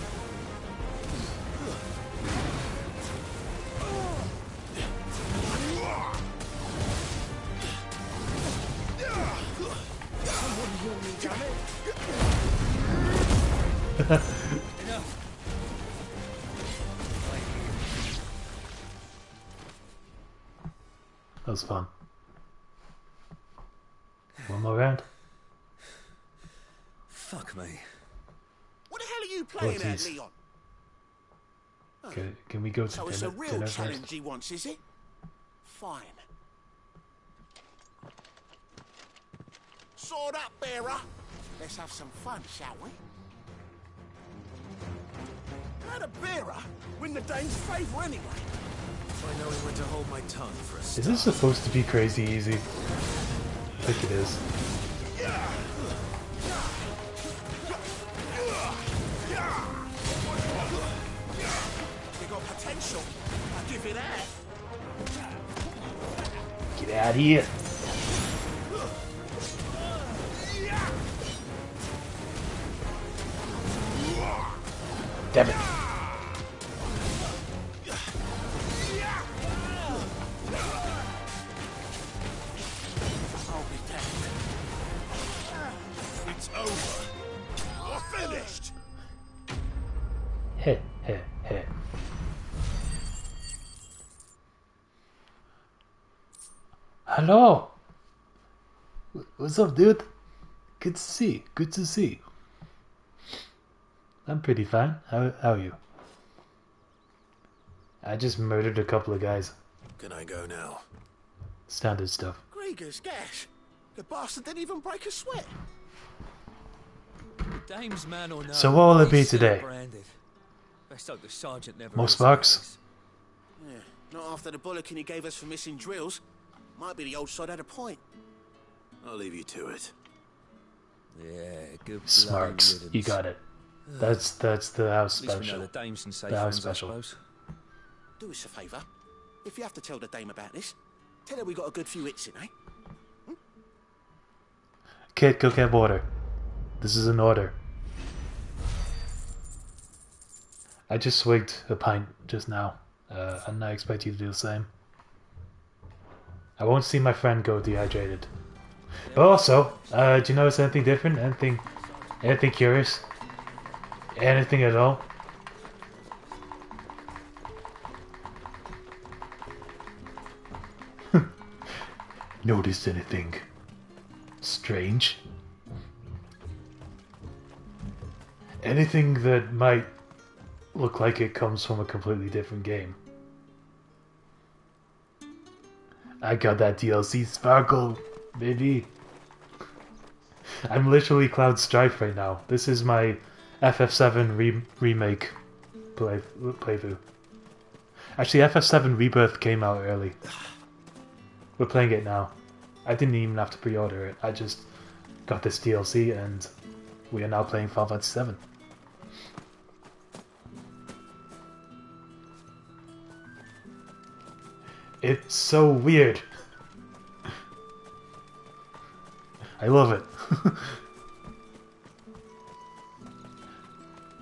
That was fun. One more round. Fuck me. What the hell are you playing at, geez. Leon? Okay, can we go to So it's a real dinner challenge first? he wants, is it? Fine. Sword up, bearer. Let's have some fun, shall we? How'd a bearer win the Dane's favour anyway? I know when to hold my tongue for a Is this supposed to be crazy easy? I think it is. You got potential. I'll give you that. Get out of here. Damn it. It's over. You're finished. Heh, heh, heh. Hello. What's up, dude? Good to see. Good to see. I'm pretty fine. How are you? I just murdered a couple of guys. Can I go now? Standard stuff. Gregor's gash. The bastard didn't even break a sweat. Dame's man or no, So what will it be he's still today? Branded. Best hope the sergeant never More is. sparks? Yeah, not after the bullocking he gave us for missing drills. Might be the old sod had a point. I'll leave you to it. Yeah, good bloody Smarks. You riddance. got it. That's the house At least we know special. the dame's some safe The house hands, I special. suppose. Do us a favour. If you have to tell the dame about this, tell her we got a good few hits in, eh? Kid, go get water. This is an order. I just swigged a pint just now, and I expect you to do the same. I won't see my friend go dehydrated. But also, do you notice anything different? Anything curious? Anything at all? Notice anything strange? Anything that might look like it comes from a completely different game? I got that DLC sparkle, baby. I'm literally Cloud Strife right now. This is my FF7 remake playthrough. Actually, FF7 Rebirth came out early. We're playing it now. I didn't even have to pre-order it. I just got this DLC and we are now playing Final Fantasy 7. It's so weird. I love it.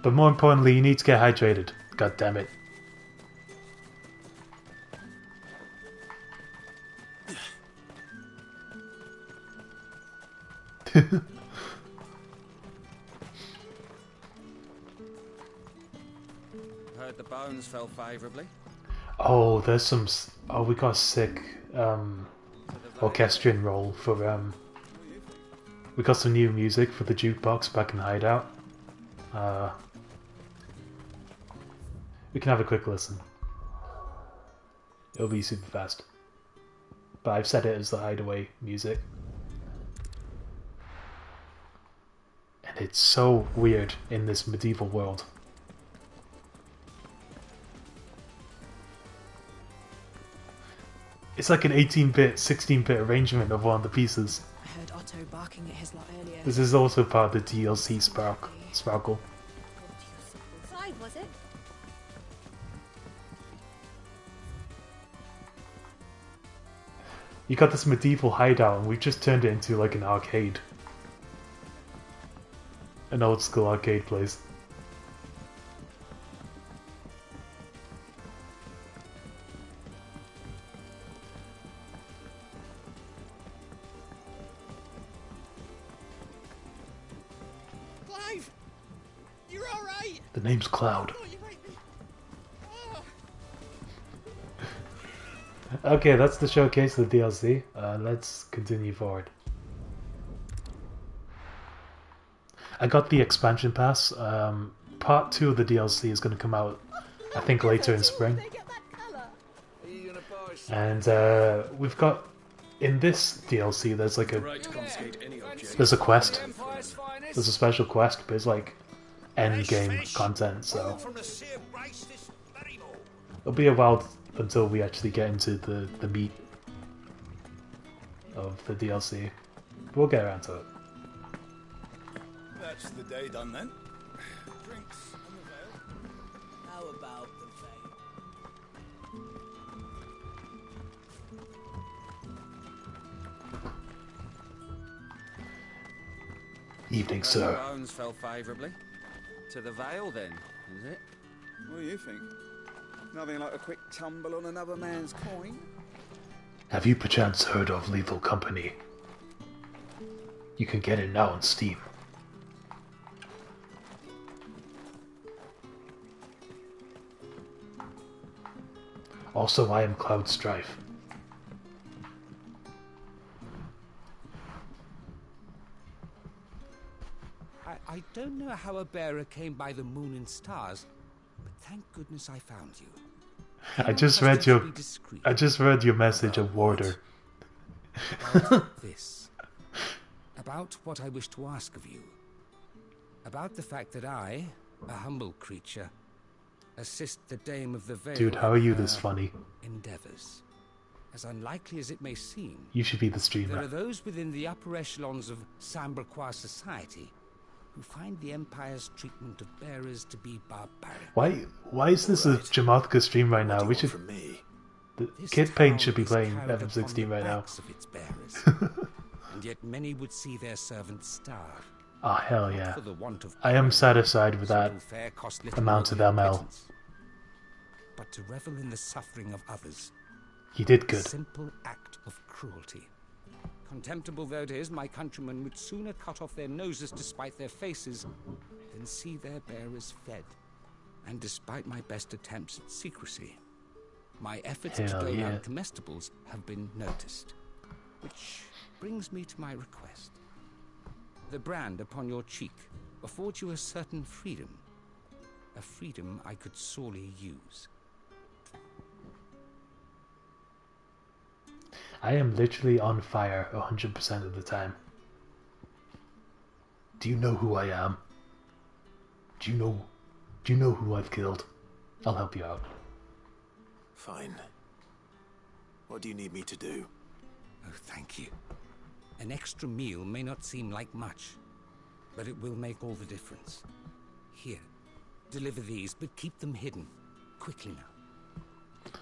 But more importantly, you need to get hydrated. God damn it. Heard the bones fell favourably. Oh, there's some... Oh, we got a sick orchestrion roll for We got some new music for the jukebox back in the hideout. We can have a quick listen. It'll be super fast. But I've set it as the hideaway music. And it's so weird in this medieval world. It's like an 18-bit, 16-bit arrangement of one of the pieces. I heard Otto barking at his lot earlier. This is also part of the DLC Sparkle. Clive, was it? You got this medieval hideout and we've just turned it into like an arcade. An old school arcade place. Clive! You're alright! The name's Cloud. Okay, that's the showcase of the DLC. Let's continue forward. I got the expansion pass. Part 2 of the DLC is going to come out, I think, later in spring. And we've got, in this DLC, there's like there's a quest. There's a special quest, but it's like end game content, so it'll be a while until we actually get into the meat of the DLC. We'll get around to it. That's the day done then. Drinks on the Vale. How about the Vale? Evening, sir. Bones fell favourably. To the Vale, then, is it? What do you think? Nothing like a quick tumble on another man's coin? Have you perchance heard of Lethal Company? You can get it now on Steam. Also, I am Cloud Strife. I don't know how a bearer came by the moon and stars, but thank goodness I found you. I just read your message of Warder. About this. About what I wish to ask of you. About the fact that I, a humble creature, assist the Dame of the Vale. Dude, how are you this funny? Endeavors. As unlikely as it may seem, You should be the streamer. there are those within the upper echelons of Samberquois society who find the Empire's treatment of bearers to be barbaric. Why is this a JamotHica stream right now? We should. The Kid Paint should be playing FM16 right now. Of its bearers. And yet many would see their servants starve. Oh hell yeah! For the want of I am satisfied with that fare cost little amount of more than ML. pittance. But to revel in the suffering of others. You did good. A simple act of cruelty. Contemptible though it is, my countrymen would sooner cut off their noses to spite their faces than see their bearers fed. And despite my best attempts at secrecy, my efforts to Hell dole yeah. out comestibles have been noticed. Which brings me to my request. The brand upon your cheek affords you a certain freedom. A freedom I could sorely use. I am literally on fire 100% of the time. Do you know who I am? Do you know who I've killed? I'll help you out. Fine. What do you need me to do? Oh, thank you. An extra meal may not seem like much, but it will make all the difference. Here, deliver these, but keep them hidden. Quickly now.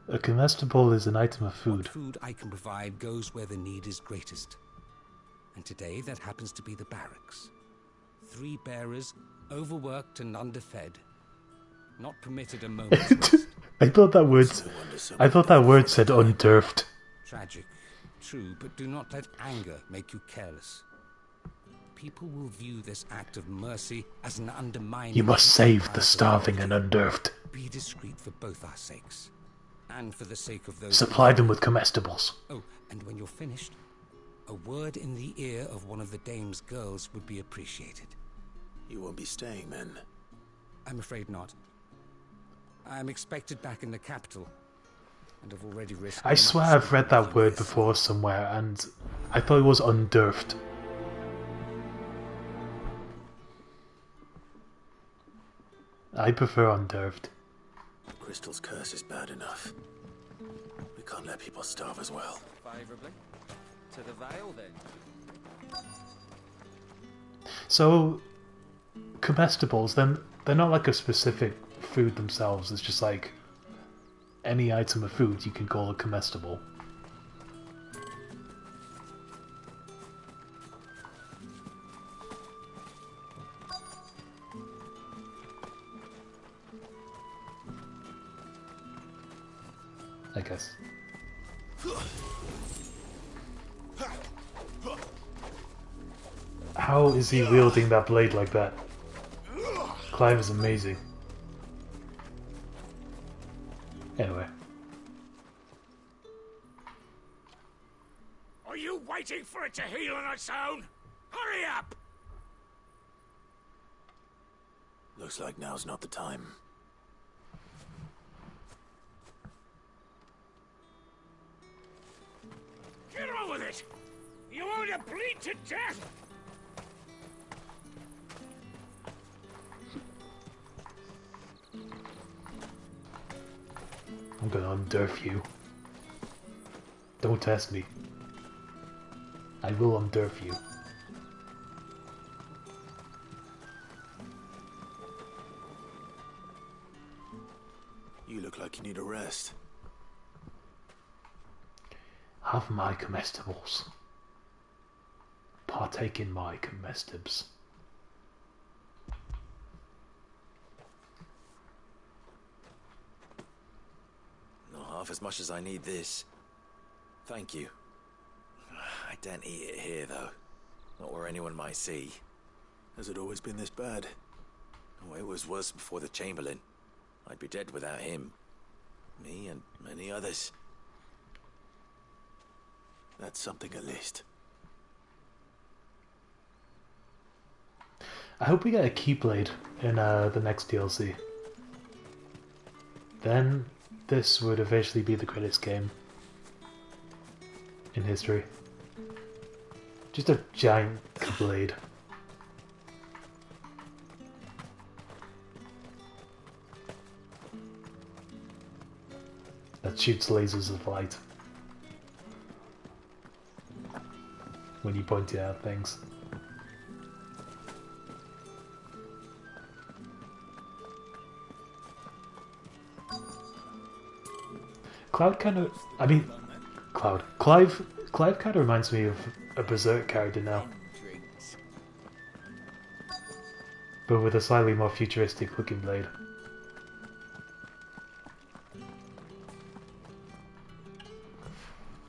A comestible is an item of food. What food I can provide goes where the need is greatest. And today that happens to be the barracks. 3 bearers, overworked and underfed. Not permitted a moment's rest. I thought that word said unturfed. Tragic, true, but do not let anger make you careless. People will view this act of mercy as an undermining. You must save the starving and unturfed. Be discreet for both our sakes, and for the sake of those. Supply them with comestibles. Oh, and when you're finished, A word in the ear of one of the dame's girls would be appreciated. You won't be staying, then? I'm afraid not. I'm expected back in the capital, and have already risked... I swear I've read that word before somewhere, and I thought it was undurfed. I prefer undurfed. Crystal's curse is bad enough. We can't let people starve as well. Favourably. To the Vale, then. So, comestibles, then they're not like a specific food themselves, it's just like any item of food you can call a comestible. I guess. How is he wielding that blade like that? Clive is amazing. Anyway. Are you waiting for it to heal on its own? Hurry up! Looks like now's not the time. Get on with it! You want to bleed to death? I'm gonna undurf you. Don't test me. I will undurf you. You look like you need a rest. Have my comestibles. Partake in my comestibles. Not half as much as I need this. Thank you. I don't eat it here, though. Not where anyone might see. Has it always been this bad? Oh, it was worse before the Chamberlain. I'd be dead without him. Me and many others. That's something at least. I hope we get a Keyblade in the next DLC. Then this would officially be the greatest game in history. Just a giant Keyblade. That shoots lasers of light when you point out things. Clive kind of kind of reminds me of a Berserk character now, but with a slightly more futuristic looking blade.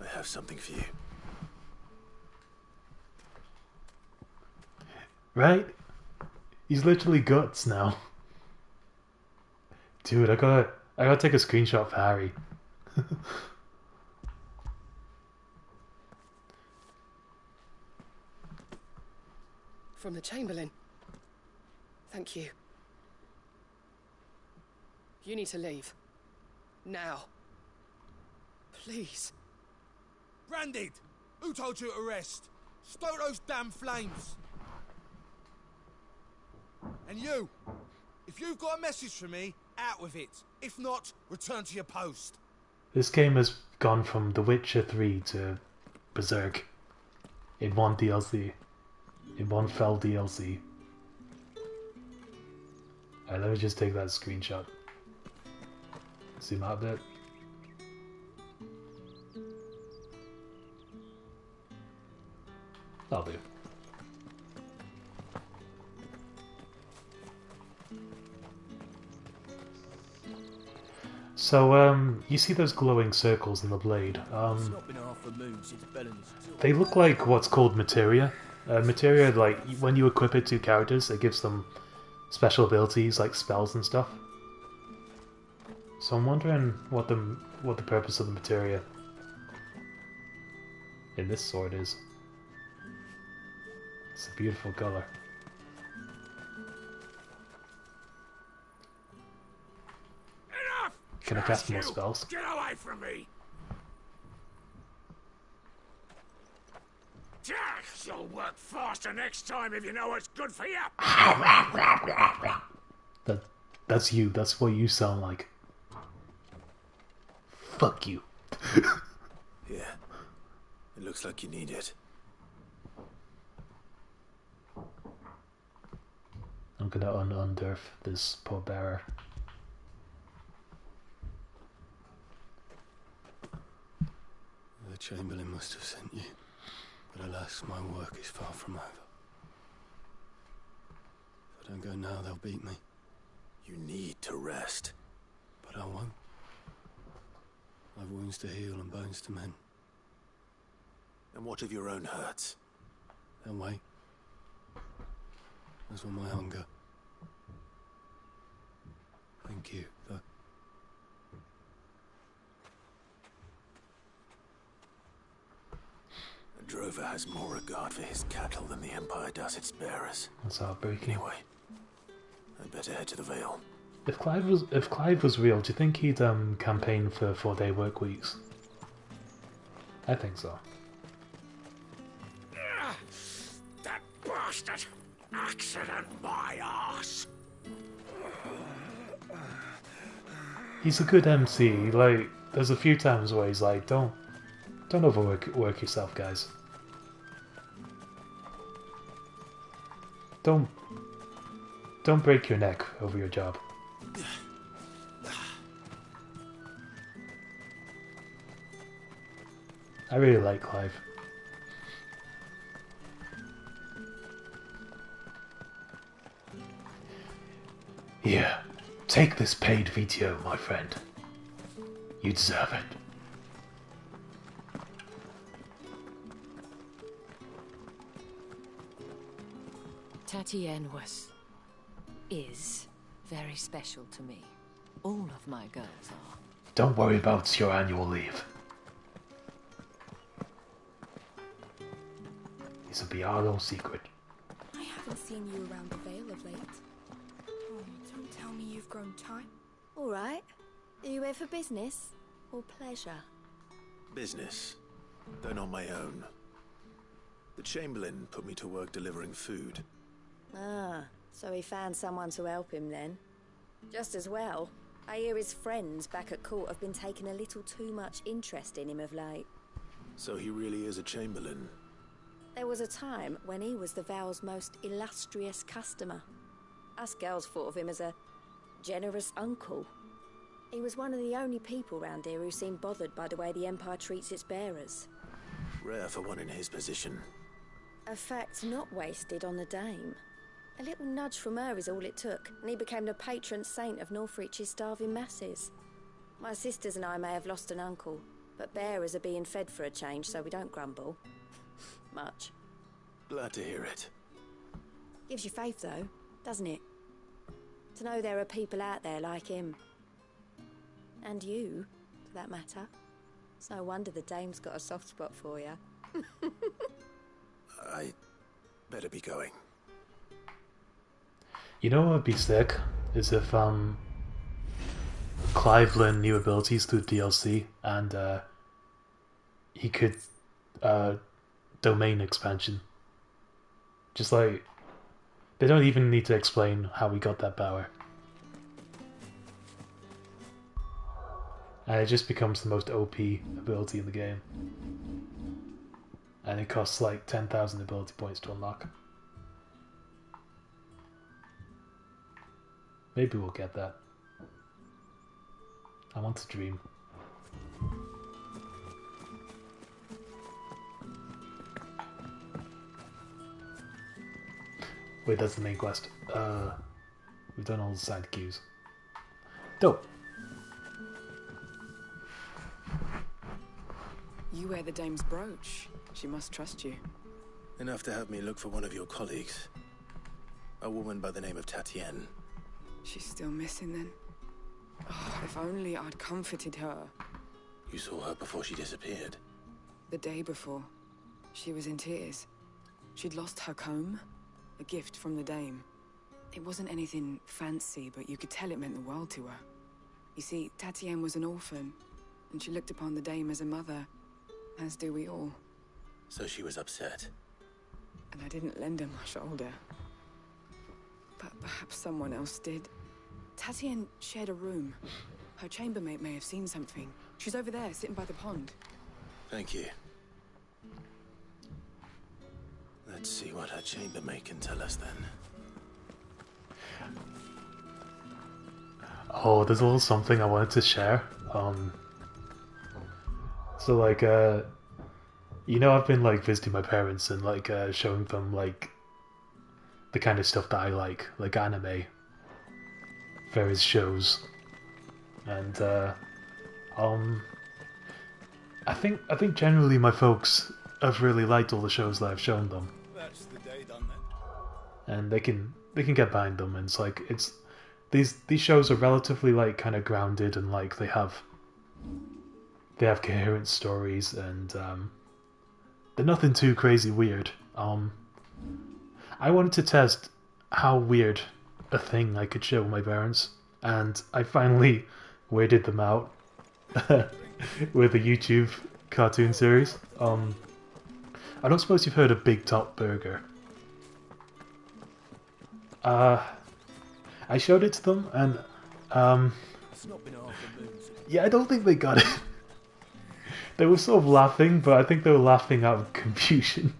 I have something for you. Right? He's literally guts now. Dude, I gotta take a screenshot for Harry. From the Chamberlain. Thank you. You need to leave. Now. Please. Branded! Who told you to rest? Stoke those damn flames! And you! If you've got a message for me, out with it. If not, return to your post. This game has gone from The Witcher 3 to Berserk in one DLC. In one fell DLC. Alright, let me just take that screenshot. Zoom out a bit. That'll do. So, you see those glowing circles in the blade? They look like what's called materia. Materia, like, when you equip it to characters, it gives them special abilities, like spells and stuff. So I'm wondering what the purpose of the materia in this sword is. It's a beautiful color. Enough! Can I cast more spells? Get away from me! You'll work faster next time if you know what's good for you. That's you. That's what you sound like. Fuck you. Yeah. It looks like you need it. I'm gonna unearth this poor bearer. The Chamberlain must have sent you. But alas, my work is far from over. If I don't go now, they'll beat me. You need to rest. But I won't. I've wounds to heal and bones to mend. And what of your own hurts? They'll wait. As will my hunger. Thank you, though. A drover has more regard for his cattle than the Empire does its bearers. That's heartbreaking. Anyway, I'd better head to the Vale. If Clive was real, do you think he'd campaign for 4-day work weeks? I think so. That bastard! Accident my arse! He's a good MC. Like, there's a few times where he's like, don't overwork yourself, guys. Don't break your neck over your job. I really like Clive. Here, take this paid video, my friend. You deserve it. Tatienne is very special to me. All of my girls are. Don't worry about your annual leave. This will be our little secret. I haven't seen you around the Vale of late. Oh, don't tell me you've grown tight. All right. Are you here for business or pleasure? Business, though not my own. The Chamberlain put me to work delivering food. Ah, so he found someone to help him then. Just as well. I hear his friends back at court have been taking a little too much interest in him of late. So he really is a Chamberlain. There was a time when he was the Vale's most illustrious customer. Us girls thought of him as a generous uncle. He was one of the only people round here who seemed bothered by the way the Empire treats its bearers. Rare for one in his position. A fact not wasted on the dame. A little nudge from her is all it took, and he became the patron saint of Northreach's starving masses. My sisters and I may have lost an uncle, but bearers are being fed for a change, so we don't grumble. Much. Glad to hear it. Gives you faith, though, doesn't it? To know there are people out there like him. And you, for that matter. It's no wonder the dame's got a soft spot for you. I better be going. You know what would be sick? Is if Clive learned new abilities through DLC and he could domain expansion. Just like, they don't even need to explain how he got that power. And it just becomes the most OP ability in the game. And it costs like 10,000 ability points to unlock. Maybe we'll get that. I want to dream. Wait, that's the main quest. We've done all the side queues. Dope. You wear the dame's brooch. She must trust you. Enough to have me look for one of your colleagues. A woman by the name of Tatienne. She's still missing then. Oh, if only I'd comforted her. You saw her before she disappeared? The day before. She was in tears. She'd lost her comb, a gift from the dame. It wasn't anything fancy, but you could tell it meant the world to her. You see, Tatienne was an orphan, and she looked upon the dame as a mother, as do we all. So she was upset. And I didn't lend her my shoulder. But perhaps someone else did. Tatienne shared a room. Her chambermaid may have seen something. She's over there, sitting by the pond. Thank you. Let's see what her chambermaid can tell us then. Oh, there's a little something I wanted to share. So like, you know, I've been like visiting my parents and like showing them like the kind of stuff that I like anime, various shows, and I think generally my folks have really liked all the shows that I've shown them. That's the day done then. And they can get behind them, and it's like these shows are relatively like kind of grounded, and like they have coherent stories, and they're nothing too crazy weird. I wanted to test how weird a thing I could show my parents, and I finally weirded them out with a YouTube cartoon series. I don't suppose you've heard of Big Top Burger. I showed it to them, and yeah, I don't think they got it. They were sort of laughing, but I think they were laughing out of confusion.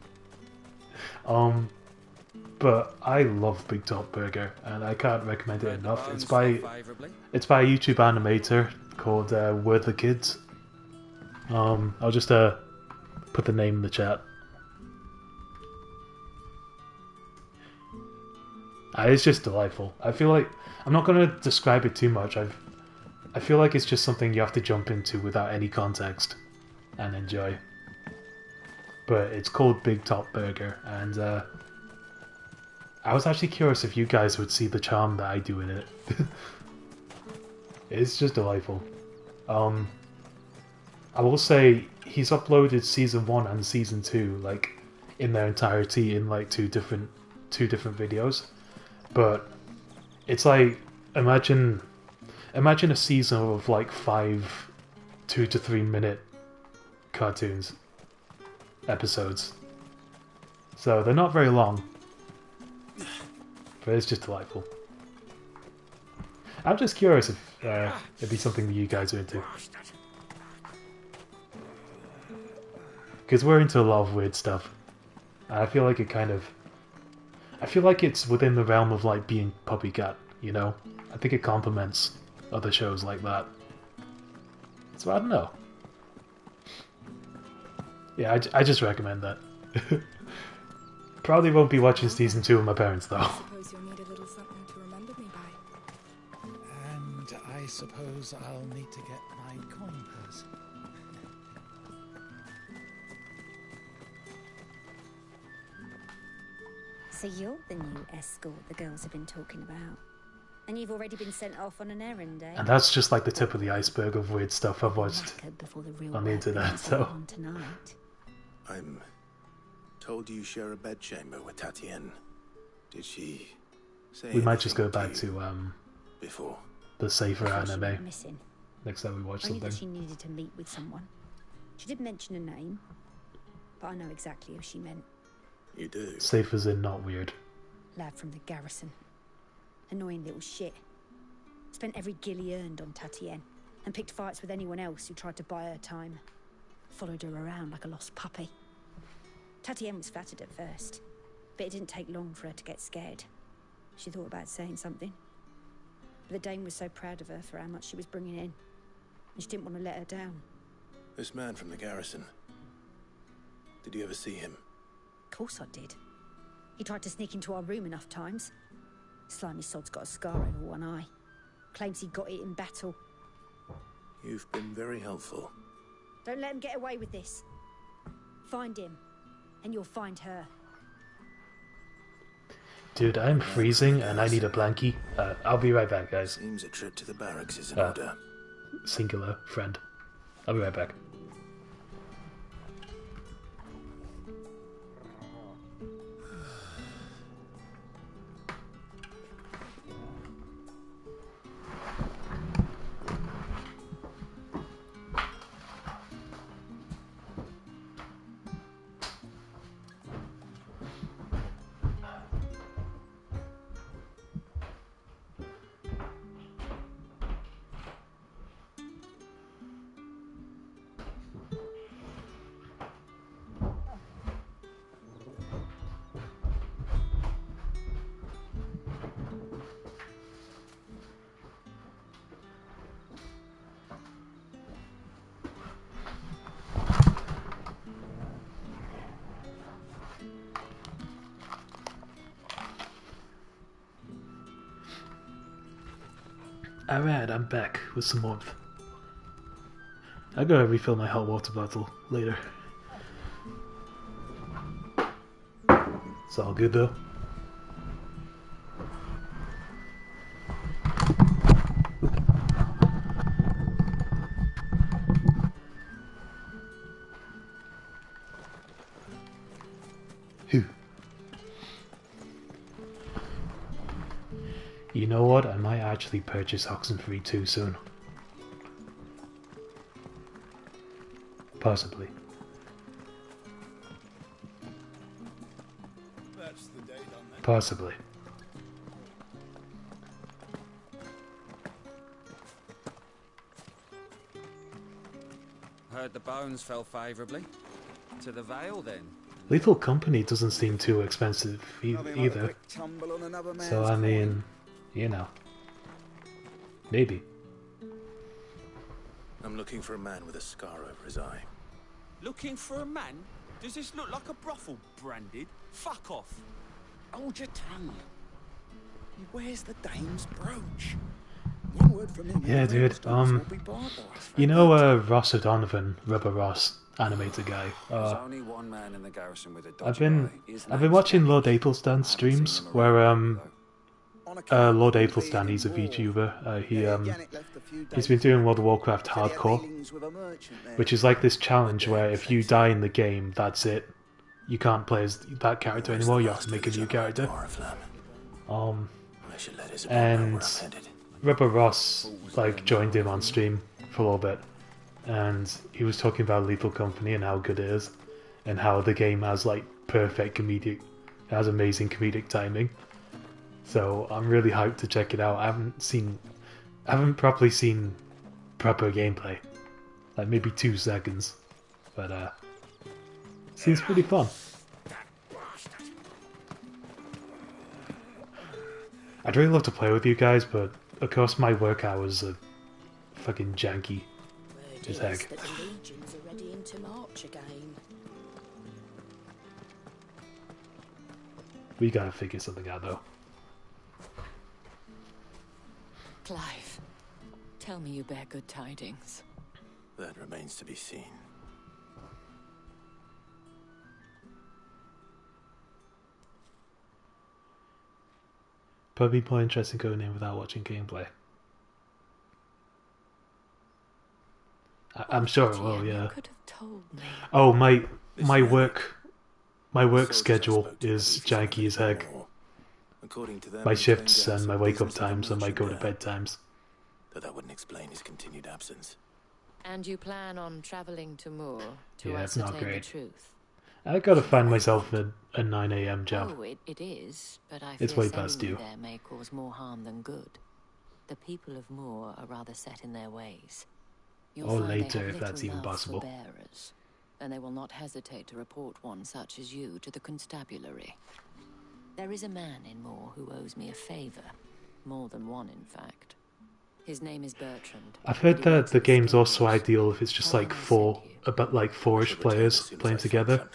But I love Big Top Burger, and I can't recommend it enough. It's by a YouTube animator called We're the Kids. I'll just put the name in the chat. It's just delightful. I feel like I'm not going to describe it too much. I feel like it's just something you have to jump into without any context and enjoy. But it's called Big Top Burger, and I was actually curious if you guys would see the charm that I do in it. It's just delightful. I will say he's uploaded season 1 and season 2 like in their entirety in like two different videos. But it's like imagine a season of like 5 2 to 3 minute cartoons episodes. So they're not very long, but it's just delightful. I'm just curious if it'd be something that you guys are into, because we're into a lot of weird stuff. I feel like I feel like it's within the realm of like being Puppycat, you know? I think it complements other shows like that. So I don't know. Yeah, I just recommend that. Probably won't be watching season 2 with my parents though. I suppose you'll need a little something to remember me by. And I suppose I'll need to get my coin purse. So you're the new escort the girls have been talking about. And you've already been sent off on an errand, eh? And that's just like the tip of the iceberg of weird stuff I've watched on the internet, so... I'm told you share a bedchamber with Tatienne. Did she say We might just go anything back to before the safer anime Missing. next time we watch Only something. that she needed to meet with someone. She did mention a name, but I know exactly who she meant. You do? Safe as in not weird. Lad from the garrison. Annoying little shit. Spent every guil he earned on Tatienne, and picked fights with anyone else who tried to buy her time. Followed her around like a lost puppy. Tatienne was flattered at first, but it didn't take long for her to get scared. She thought about saying something. But the dame was so proud of her for how much she was bringing in, and she didn't want to let her down. This man from the garrison. Did you ever see him? Of course I did. He tried to sneak into our room enough times. Slimy sod's got a scar over one eye. Claims he got it in battle. You've been very helpful. Don't let him get away with this. Find him, and you'll find her. Dude, I'm freezing and I need a blankie. I'll be right back, guys. Seems a trip to the barracks is in order. Singular friend. I'll be right back. Alright, I'm back with some warmth. I'll go refill my hot water bottle later. It's all good though. Whew. You know what? I might actually purchase Oxenfree 2 soon. Possibly. That's the day done then. Possibly. Heard the bones fell favourably. To the Vale, then. Lethal Company doesn't seem too expensive either. So I mean, you know. Maybe. I'm looking for a man with a scar over his eye. Looking for a man? Does this look like a brothel, Branded? Fuck off. Hold your tongue. Where's the dame's brooch? One word from him. Yeah, dude. You know Ross O'Donovan, Rubber Ross, animator guy. There's only one man in the garrison with a I've dodgy been watching Lord Aethelstan's streams where Lord Aethelstan, he's a VTuber. He's been doing World of Warcraft Hardcore, which is like this challenge where if you die in the game, that's it. You can't play as that character anymore. You have to make a new character. And Rubber Ross like joined him on stream for a little bit, and he was talking about Lethal Company and how good it is, and how the game has like perfect comedic, it has amazing comedic timing. So I'm really hyped to check it out. I haven't properly seen proper gameplay, like maybe 2 seconds, but seems pretty fun. I'd really love to play with you guys, but of course my work hours are fucking janky as heck. That the legions are ready into march again. We gotta figure something out though. Clive, tell me you bear good tidings. That remains to be seen. Probably more interesting going in without watching gameplay. I'm sure it will, yeah. Could have told me. Oh, my work schedule is janky as heck. My shifts and my wake up times and my go to bed times. Though that wouldn't explain his continued absence. And you plan on travelling to Moor to Yeah, it's not ascertain the great. truth? I gotta find myself a 9 AM job. Oh, it is, but I It's fear way past sending due. you there may cause more harm than good. The people of Moor are rather set in their ways. You'll Or find they later, have if that's little even love for possible. bearers, and they will not hesitate to report one such as you to the constabulary. There is a man in Moor who owes me a favour. More than one, in fact. His name is Bertrand. I've heard that the game's also ideal if it's just like four-ish players playing together.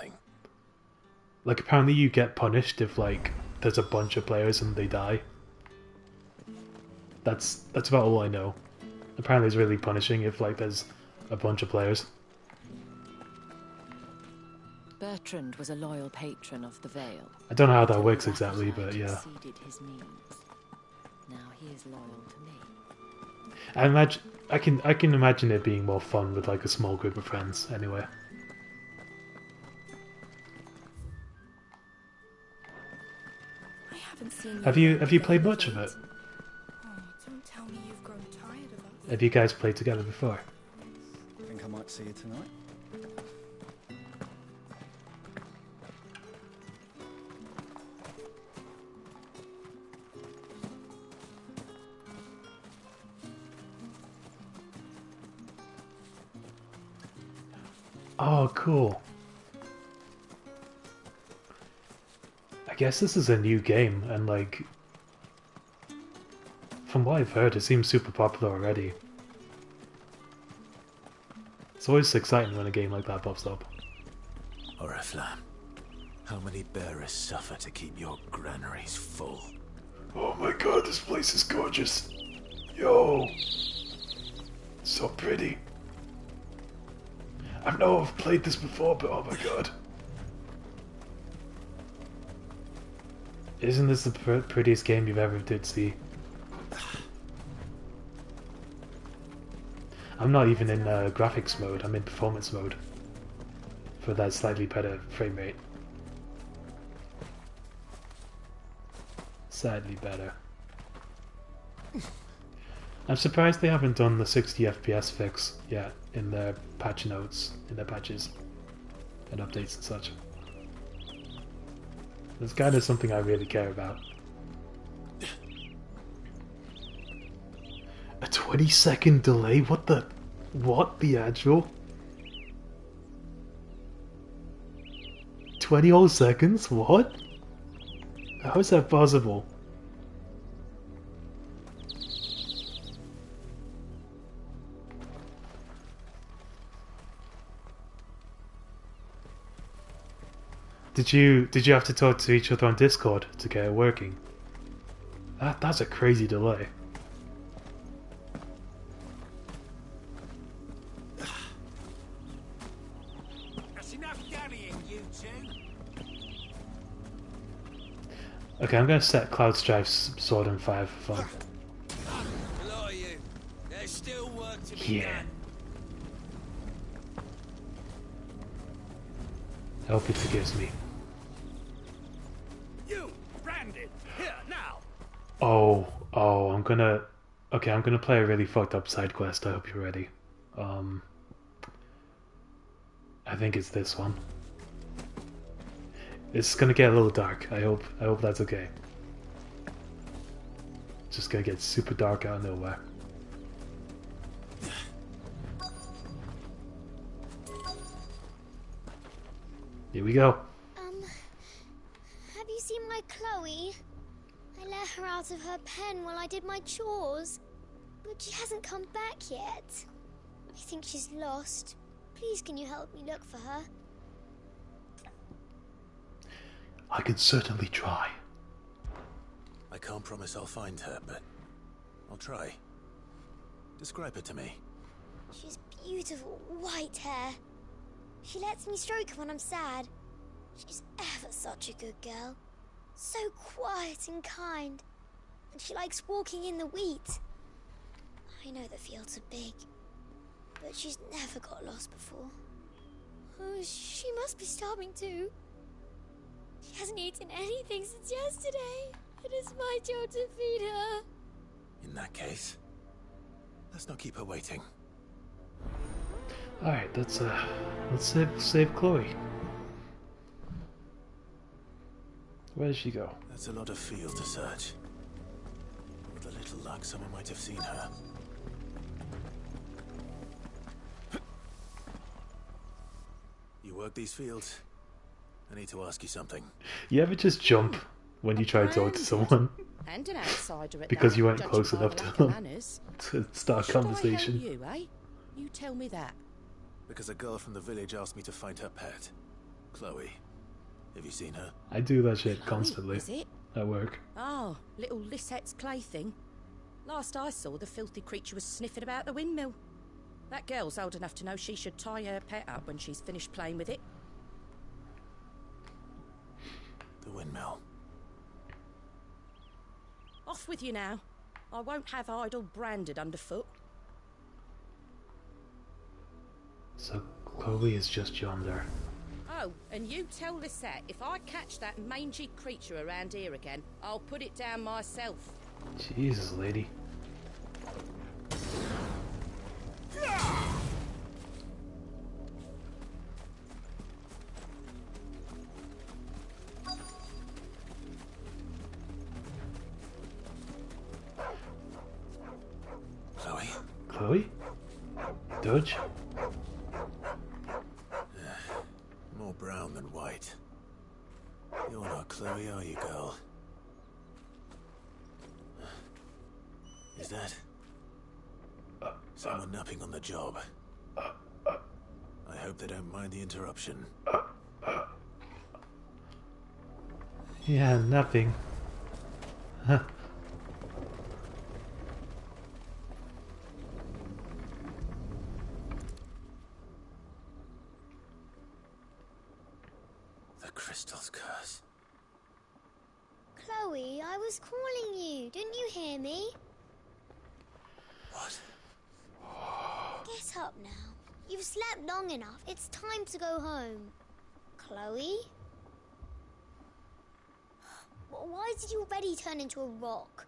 Like apparently you get punished if like there's a bunch of players and they die. That's about all I know. Apparently it's really punishing if like there's a bunch of players. Bertrand was a loyal patron of the Vale. I don't know how that works exactly, but yeah. Exceeded his means. Now he is loyal to me. I can imagine it being more fun with like a small group of friends anyway. I haven't seen Have you played much of it? Oh, don't tell me you've grown tired of us. Have you guys played together before? I think I might see you tonight. Oh, cool. I guess this is a new game, and like, from what I've heard, it seems super popular already. It's always exciting when a game like that pops up. Oriflamme, how many bearers suffer to keep your granaries full? Oh my god, this place is gorgeous. Yo! So pretty. I know I've played this before, but oh my god. Isn't this the prettiest game you've ever did see? I'm not even in graphics mode, I'm in performance mode. For that slightly better frame rate. Slightly better. I'm surprised they haven't done the 60 FPS fix yet in their patch notes, in their patches and updates and such. It's kind of something I really care about. A 20-second delay? What the actual? 20 whole seconds? What? How is that possible? Did you have to talk to each other on Discord to get it working? That's a crazy delay. That's enough dallying, you two. Okay, I'm gonna set Cloud Strife's sword on fire for fun. Hello, you. There's still work to be Yeah. done. I hope it forgives me. You, branded, here, now. Oh, I'm gonna play a really fucked up side quest. I hope you're ready. I think it's this one. It's gonna get a little dark. I hope that's okay. It's just gonna get super dark out of nowhere. Here we go. Have you seen my Chloe? I let her out of her pen while I did my chores, but she hasn't come back yet. I think she's lost. Please, can you help me look for her? I can certainly try. I can't promise I'll find her, but I'll try. Describe her to me. She's beautiful, white hair. She lets me stroke her when I'm sad. She's ever such a good girl. So quiet and kind. And she likes walking in the wheat. I know the fields are big, but she's never got lost before. Oh, she must be starving too. She hasn't eaten anything since yesterday. It is my job to feed her. In that case, let's not keep her waiting. Alright, let's save Chloe. Where did she go? That's a lot of field to search. With a little luck, someone might have seen her. You work these fields? I need to ask you something. You ever just jump when you try to talk to someone? And an outsider at Because that, you weren't judging close by enough the to lack of them manners. to start a Should I conversation. help you, eh? You tell me that. Because a girl from the village asked me to find her pet, Chloe. Have you seen her? I do that shit Chloe, constantly is it? at work. Oh, little Lisette's plaything. Last I saw, the filthy creature was sniffing about the windmill. That girl's old enough to know she should tie her pet up when she's finished playing with it. The windmill. Off with you now. I won't have idle branded underfoot. So Chloe is just yonder. Oh, and you tell Lisette, if I catch that mangy creature around here again, I'll put it down myself. Jesus, lady. Chloe? Chloe? Dodge? More brown than white. You're not Chloe, are you, girl? Is that someone napping on the job? I hope they don't mind the interruption. Yeah, nothing. Huh. crystal's curse. Chloe, I was calling you. Didn't you hear me? What? Get up now. You've slept long enough. It's time to go home. Chloe? Why did you already turn into a rock?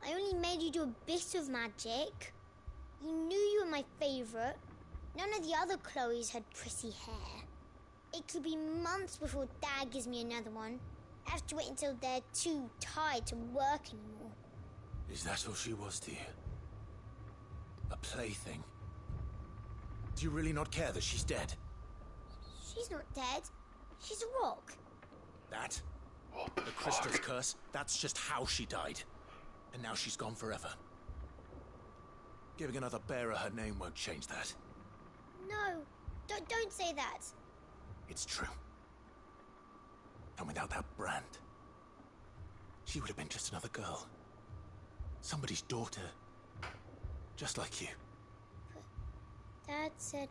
I only made you do a bit of magic. You knew you were my favourite. None of the other Chloes had pretty hair. It could be months before Dad gives me another one. I have to wait until they're too tired to work anymore. Is that all she was to you? A plaything? Do you really not care that she's dead? She's not dead. She's a rock. That? The crystal's curse, that's just how she died. And now she's gone forever. Giving another bearer her name won't change that. No, don't say that. It's true. And without that brand, she would have been just another girl. Somebody's daughter. Just like you. But Dad said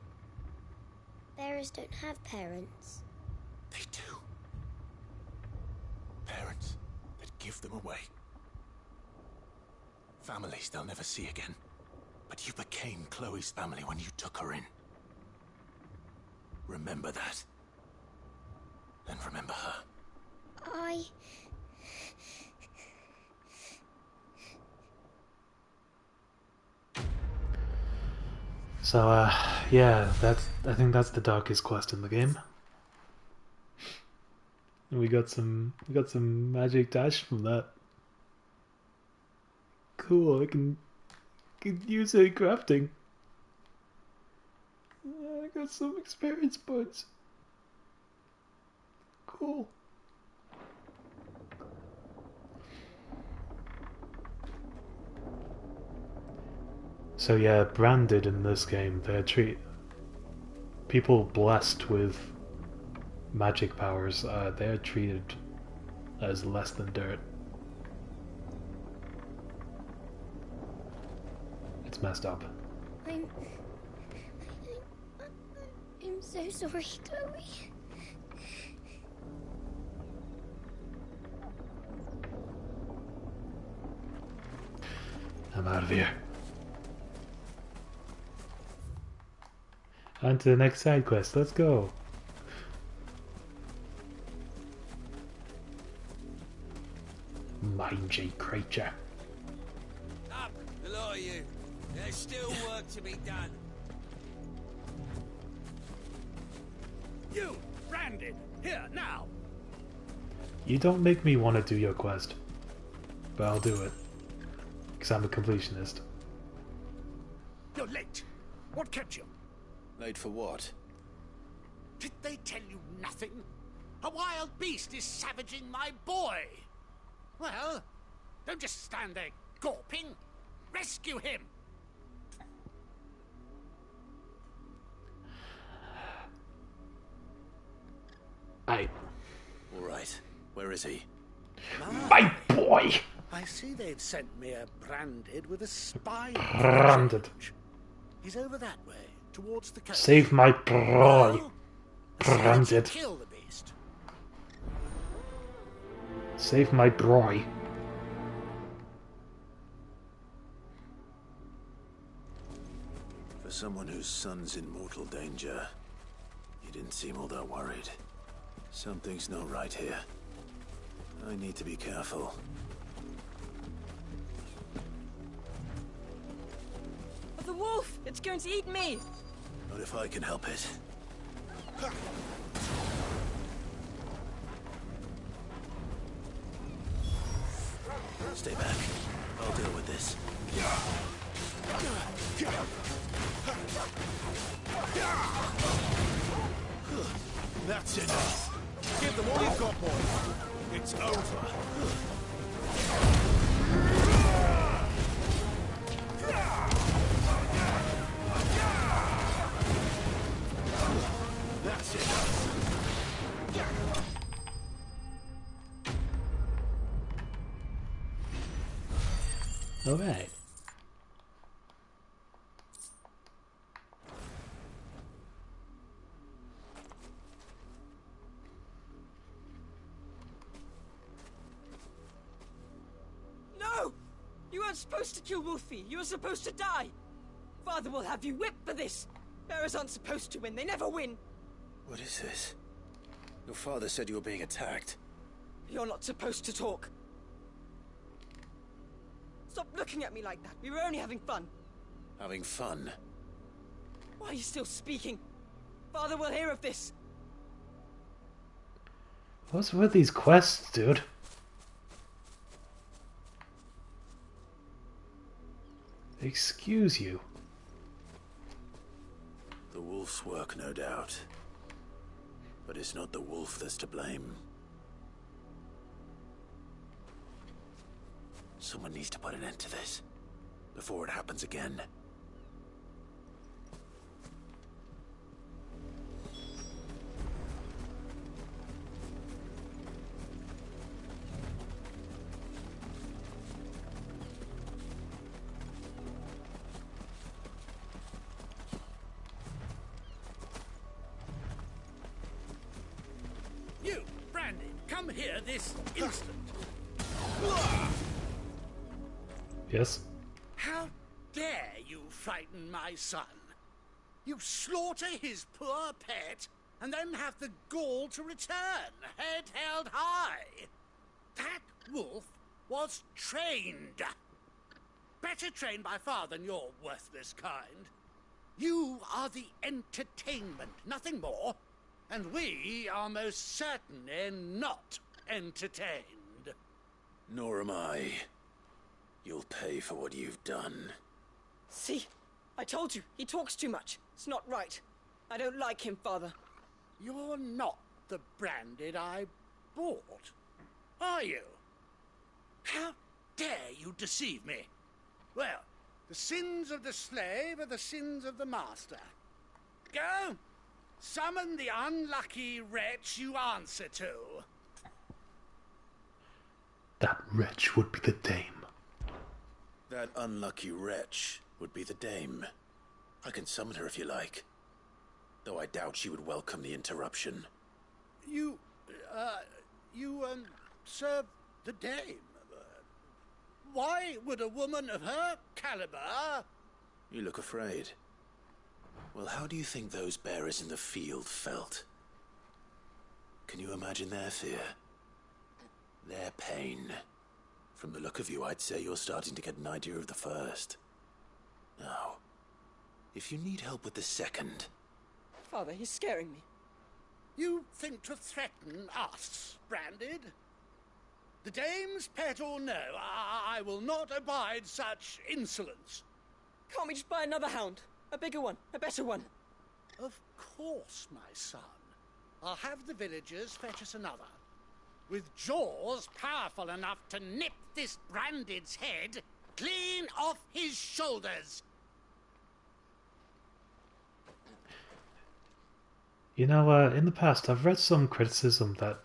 bearers don't have parents. They do. Parents that give them away. Families they'll never see again. But you became Chloe's family when you took her in. Remember that. And remember her. So, yeah, I think that's the darkest quest in the game. We got some magic dash from that. Cool, I can use it in crafting. I got some experience points. Cool. So yeah, branded in this game, they treat people blessed with magic powers, they are treated as less than dirt. It's messed up. I'm so sorry, Chloe. I'm out of here. On to the next side quest, let's go. Mangy creature. Up, the lot of you. There's still work to be done. You, branded, here, now. You don't make me want to do your quest. But I'll do it. Because I'm a completionist. You're late. What kept you? Late for what? Did they tell you nothing? A wild beast is savaging my boy. Well, don't just stand there gawping. Rescue him. All right. Where is he? My boy! I see they've sent me a branded with a spine. Branded. He's over that way, towards the coast. Save my boy. Well, Branded. kill the beast. Save my boy. For someone whose son's in mortal danger, he didn't seem all that worried. Something's not right here. I need to be careful. The wolf! It's going to eat me! Not if I can help it. Stay back. I'll deal with this. That's enough. Give them all you've got, boy. It's over. That's enough. All right. supposed to kill Wolfie. You're supposed to die. Father will have you whipped for this. Bearers aren't supposed to win. They never win. What is this? Your father said you were being attacked. You're not supposed to talk. Stop looking at me like that. We were only having fun. Having fun? Why are you still speaking? Father will hear of this. What's with these quests, dude? Excuse you. The wolf's work, no doubt. But it's not the wolf that's to blame. Someone needs to put an end to this before it happens again. You, Brandy, come here this instant. Yes? How dare you frighten my son? You slaughter his poor pet, and then have the gall to return, head held high. That wolf was trained. Better trained by far than your worthless kind. You are the entertainment, nothing more. And we are most certainly not entertained. Nor am I. You'll pay for what you've done. See? I told you. He talks too much. It's not right. I don't like him, Father. You're not the Branded I bought, are you? How dare you deceive me? Well, the sins of the slave are the sins of the master. Go! Summon the unlucky wretch you answer to. That wretch would be the dame. That unlucky wretch would be the dame. I can summon her if you like. Though I doubt she would welcome the interruption. You serve the dame. Why would a woman of her caliber... You look afraid. Well, how do you think those bearers in the field felt? Can you imagine their fear? Their pain? From the look of you, I'd say you're starting to get an idea of the first. Now, if you need help with the second... Father, he's scaring me. You think to threaten us, Branded? The dame's pet or no, I will not abide such insolence. Can't we just buy another hound? A bigger one, a better one. Of course, my son. I'll have the villagers fetch us another. With jaws powerful enough to nip this Branded's head clean off his shoulders. You know, in the past, I've read some criticism that...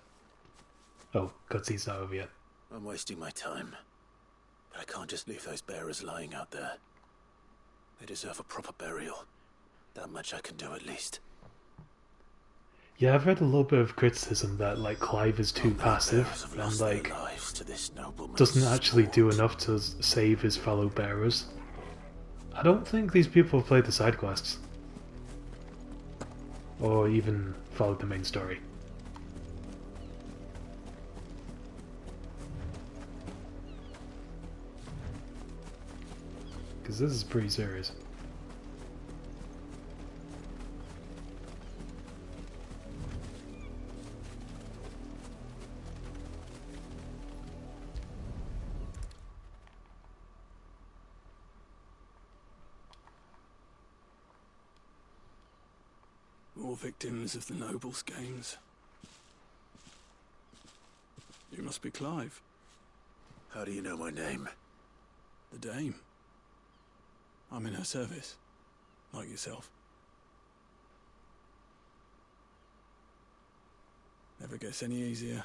Oh, cutscene's not over yet. I'm wasting my time. But I can't just leave those bearers lying out there. They deserve a proper burial. That much I can do at least. Yeah, I've read a little bit of criticism that, like, Clive is too passive and, like, doesn't actually do enough to save his fellow bearers. I don't think these people have played the side quests. Or even followed the main story. Because this is pretty serious. More victims of the nobles' games. You must be Clive. How do you know my name? The Dame. I'm in her service, like yourself. Never gets any easier,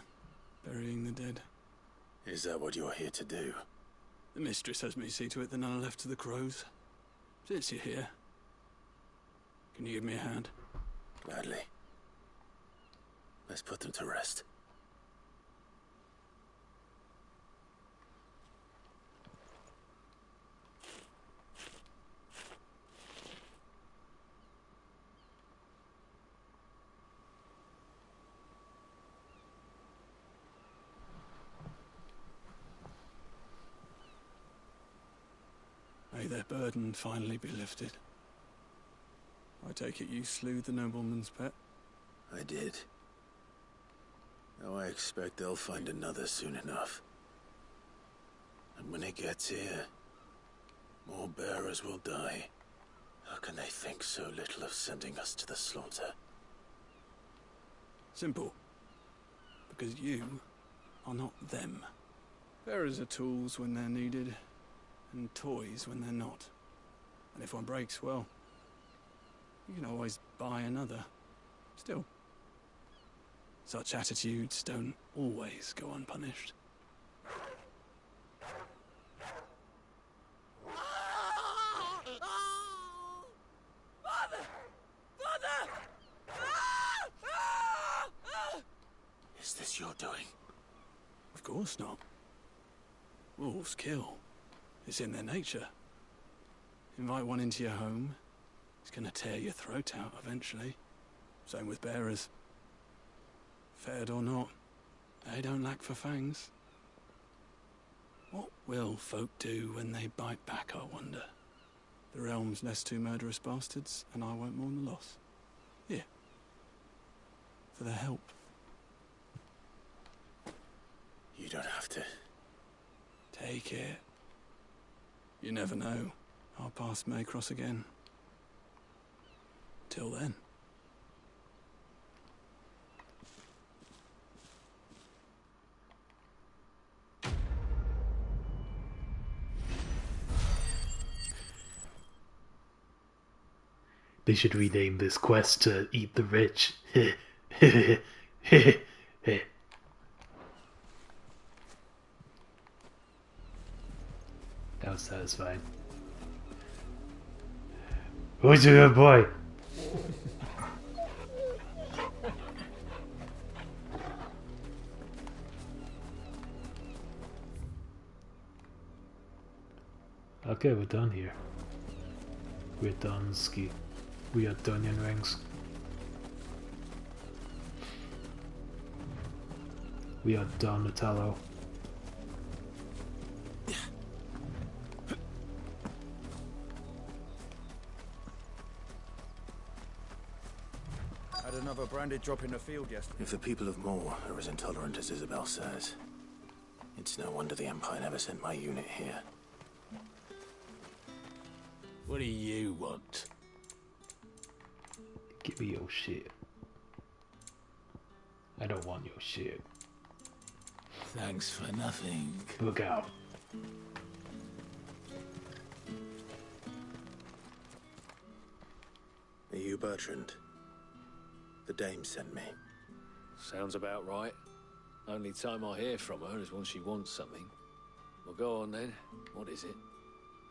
burying the dead. Is that what you're here to do? The mistress has me see to it that none are left to the crows. Since you're here, can you give me a hand? Gladly. Let's put them to rest. burden finally be lifted. I take it you slew the nobleman's pet? I did. Now I expect they'll find another soon enough. And when it gets here, more bearers will die. How can they think so little of sending us to the slaughter? Simple. Because you are not them. Bearers are tools when they're needed, and toys when they're not. And if one breaks, well, you can always buy another. Still, such attitudes don't always go unpunished. Father! Father! Is this your doing? Of course not. Wolves kill. It's in their nature. Invite one into your home, he's gonna tear your throat out eventually. Same with bearers. Fed or not, they don't lack for fangs. What will folk do when they bite back, I wonder? The realm's less two murderous bastards, and I won't mourn the loss. Here. For their help. You don't have to. Take it. You never know. Our paths may cross again. Till then. They should rename this quest to Eat the Rich. That was satisfying. Who's a good boy? Okay, we're done here. We're done ski. We are onion rings. We are Donatello. Had another branded drop in the field yesterday. If the people of Moor are as intolerant as Isabel says, it's no wonder the Empire never sent my unit here. What do you want? Give me your shit. I don't want your shit. Thanks for nothing. Look out. Are you Bertrand? The dame sent me. Sounds about right. Only time I hear from her is when she wants something. Well, go on then. What is it?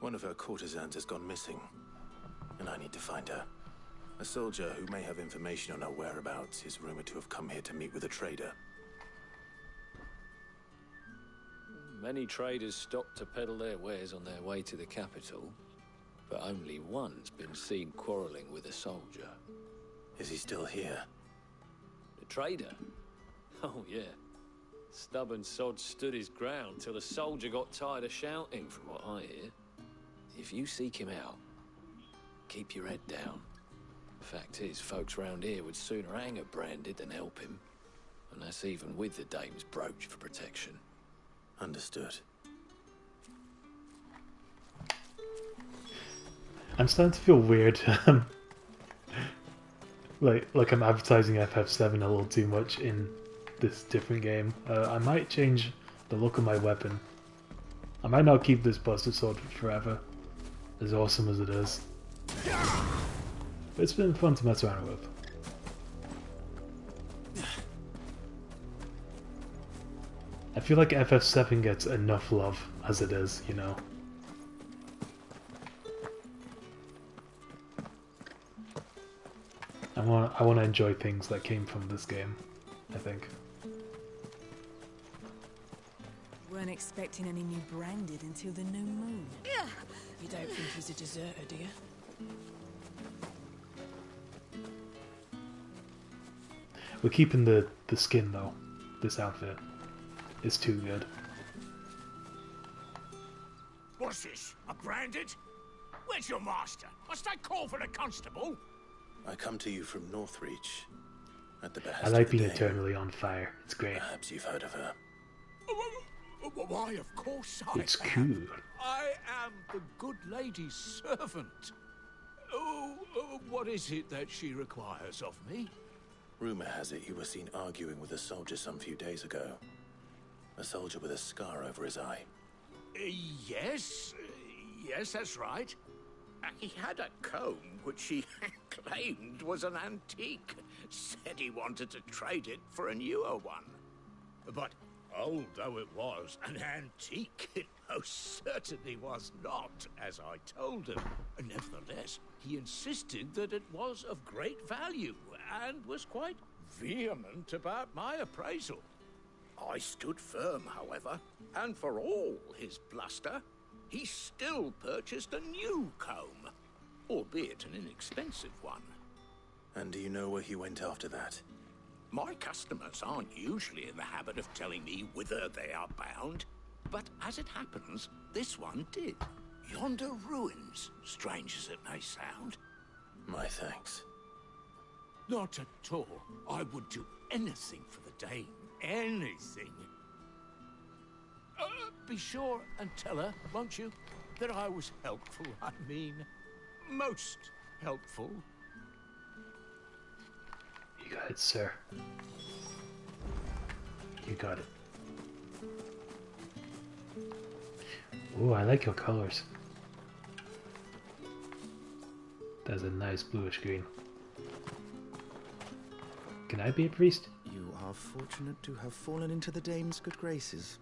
One of her courtesans has gone missing, and I need to find her. A soldier who may have information on her whereabouts is rumored to have come here to meet with a trader. Many traders stop to peddle their wares on their way to the capital, but only one's been seen quarreling with a soldier. Is he still here? The trader? Oh, yeah. Stubborn sod stood his ground till the soldier got tired of shouting, from what I hear. If you seek him out, keep your head down. Fact is, folks round here would sooner hang a branded than help him. And that's even with the dame's brooch for protection. Understood. I'm starting to feel weird. like I'm advertising FF7 a little too much in this different game. I might change the look of my weapon. I might not keep this Buster Sword forever, as awesome as it is. But it's been fun to mess around with. I feel like FF7 gets enough love as it is, you know. I want to enjoy things that came from this game, I think. Weren't expecting any new branded until the new moon. Yeah. You don't think he's a deserter, do you? We're keeping the skin though. This outfit is too good. What's this? A branded? Where's your master? Must I call for the constable? I come to you from Northreach, at the behest I like of the being Dame. eternally on fire. It's great. Perhaps you've heard of her. Why, of course I It's have. cool. I am the good lady's servant. What is it that she requires of me? Rumor has it you were seen arguing with a soldier some few days ago. A soldier with a scar over his eye. Yes, that's right. He had a comb which he claimed was an antique. Said he wanted to trade it for a newer one. But old though it was, an antique it most certainly was not, as I told him. Nevertheless, he insisted that it was of great value, and was quite vehement about my appraisal. I stood firm, however, and for all his bluster, he still purchased a new comb, albeit an inexpensive one. And do you know where he went after that? My customers aren't usually in the habit of telling me whither they are bound, but as it happens, this one did. Yonder ruins, strange as it may sound. My thanks. Not at all. I would do anything for the Dame. Anything. Be sure and tell her, won't you, that I was helpful. I mean, most helpful. You got it, sir. You got it. Oh, I like your colors. That's a nice bluish green. Can I be a priest? You are fortunate to have fallen into the Dame's good graces,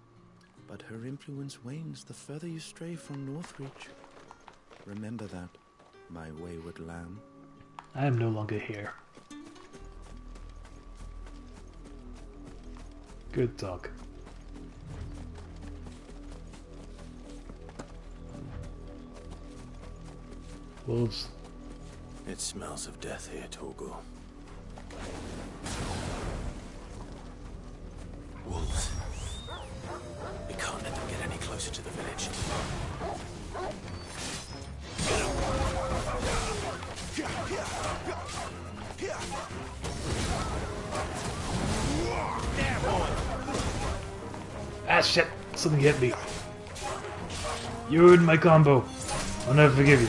but her influence wanes the further you stray from Northreach. Remember that, my wayward lamb. I am no longer here. Good dog. Wolves. It smells of death here, Torgal. Wolves. We can't let them get any closer to the village. Ah shit! Something hit me. You ruined my combo. I'll never forgive you.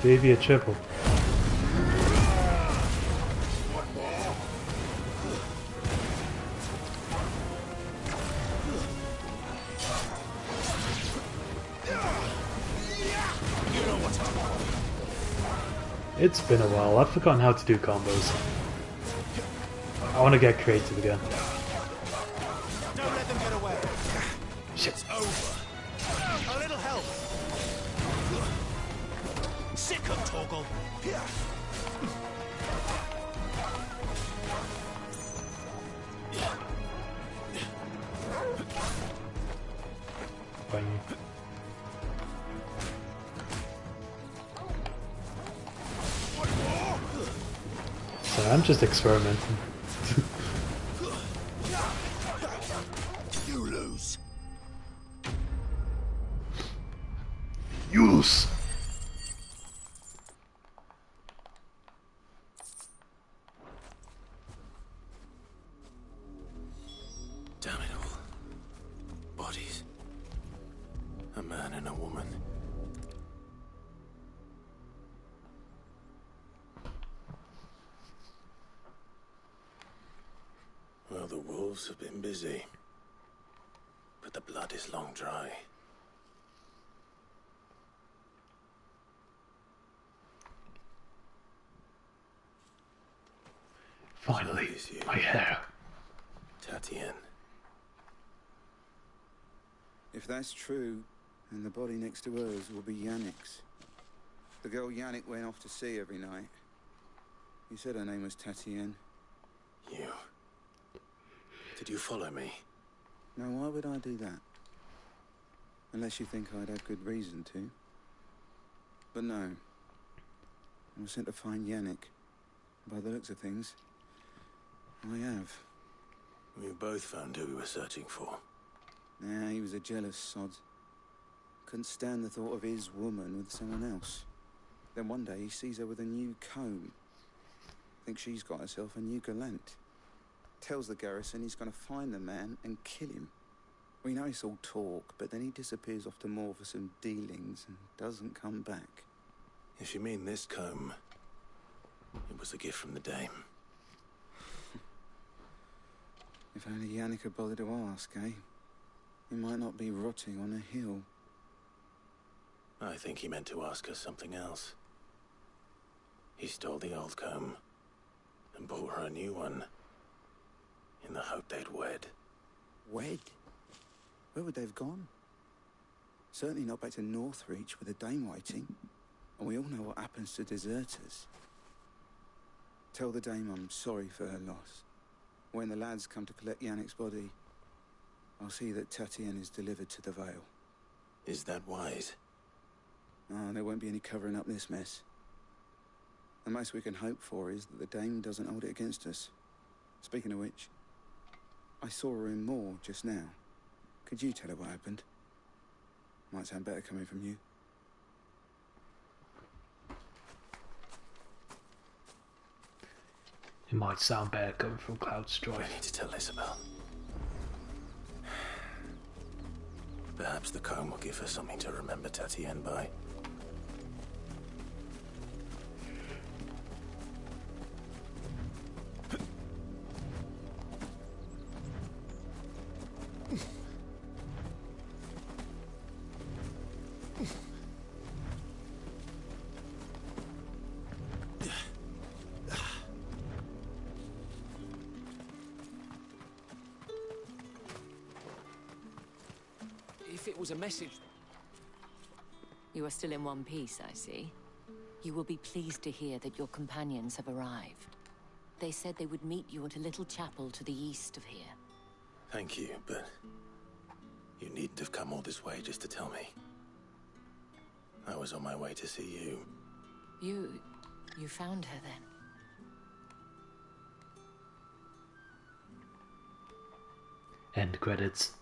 Baby a triple. It's been a while. I've forgotten how to do combos. I want to get creative again. Don't let them get away. Shit. It's over. A little help. Sick of Torgal. Bang. So I'm just experimenting. You lose. You lose. Damn it all. Bodies. A man and a woman. Well, the wolves have been busy. But the blood is long dry. Finally, my hair. Tatienne. If that's true, then the body next to hers will be Yannick's. The girl Yannick went off to see every night. He said her name was Tatienne. You... Did you follow me? Now, why would I do that? Unless you think I'd have good reason to. But no. I was sent to find Yannick. By the looks of things, I have. We both found who we were searching for. Nah, he was a jealous sod. Couldn't stand the thought of his woman with someone else. Then one day he sees her with a new comb. Thinks she's got herself a new gallant. Tells the garrison he's going to find the man and kill him. We know it's all talk, but then he disappears off to Moor for some dealings and doesn't come back. If you mean this comb, it was a gift from the dame. If only Yannick had bothered to ask, eh? He might not be rotting on a hill. I think he meant to ask us something else. He stole the old comb and bought her a new one in the hope they'd wed. Wed? Where would they have gone? Certainly not back to Northreach with a dame waiting. And we all know what happens to deserters. Tell the dame I'm sorry for her loss. When the lads come to collect Yannick's body, I'll see that Tatienne is delivered to the Vale. Is that wise? Oh, there won't be any covering up this mess. The most we can hope for is that the dame doesn't hold it against us. Speaking of which, I saw her in Moor just now. Could you tell her what happened? Might sound better coming from you. It might sound better coming from Cloudstrife. I need to tell Isabel. Perhaps the comb will give her something to remember Tatienne by. If it was a message... You are still in one piece, I see. You will be pleased to hear that your companions have arrived. They said they would meet you at a little chapel to the east of here. Thank you, but you needn't have come all this way just to tell me. I was on my way to see you. You found her then? End credits.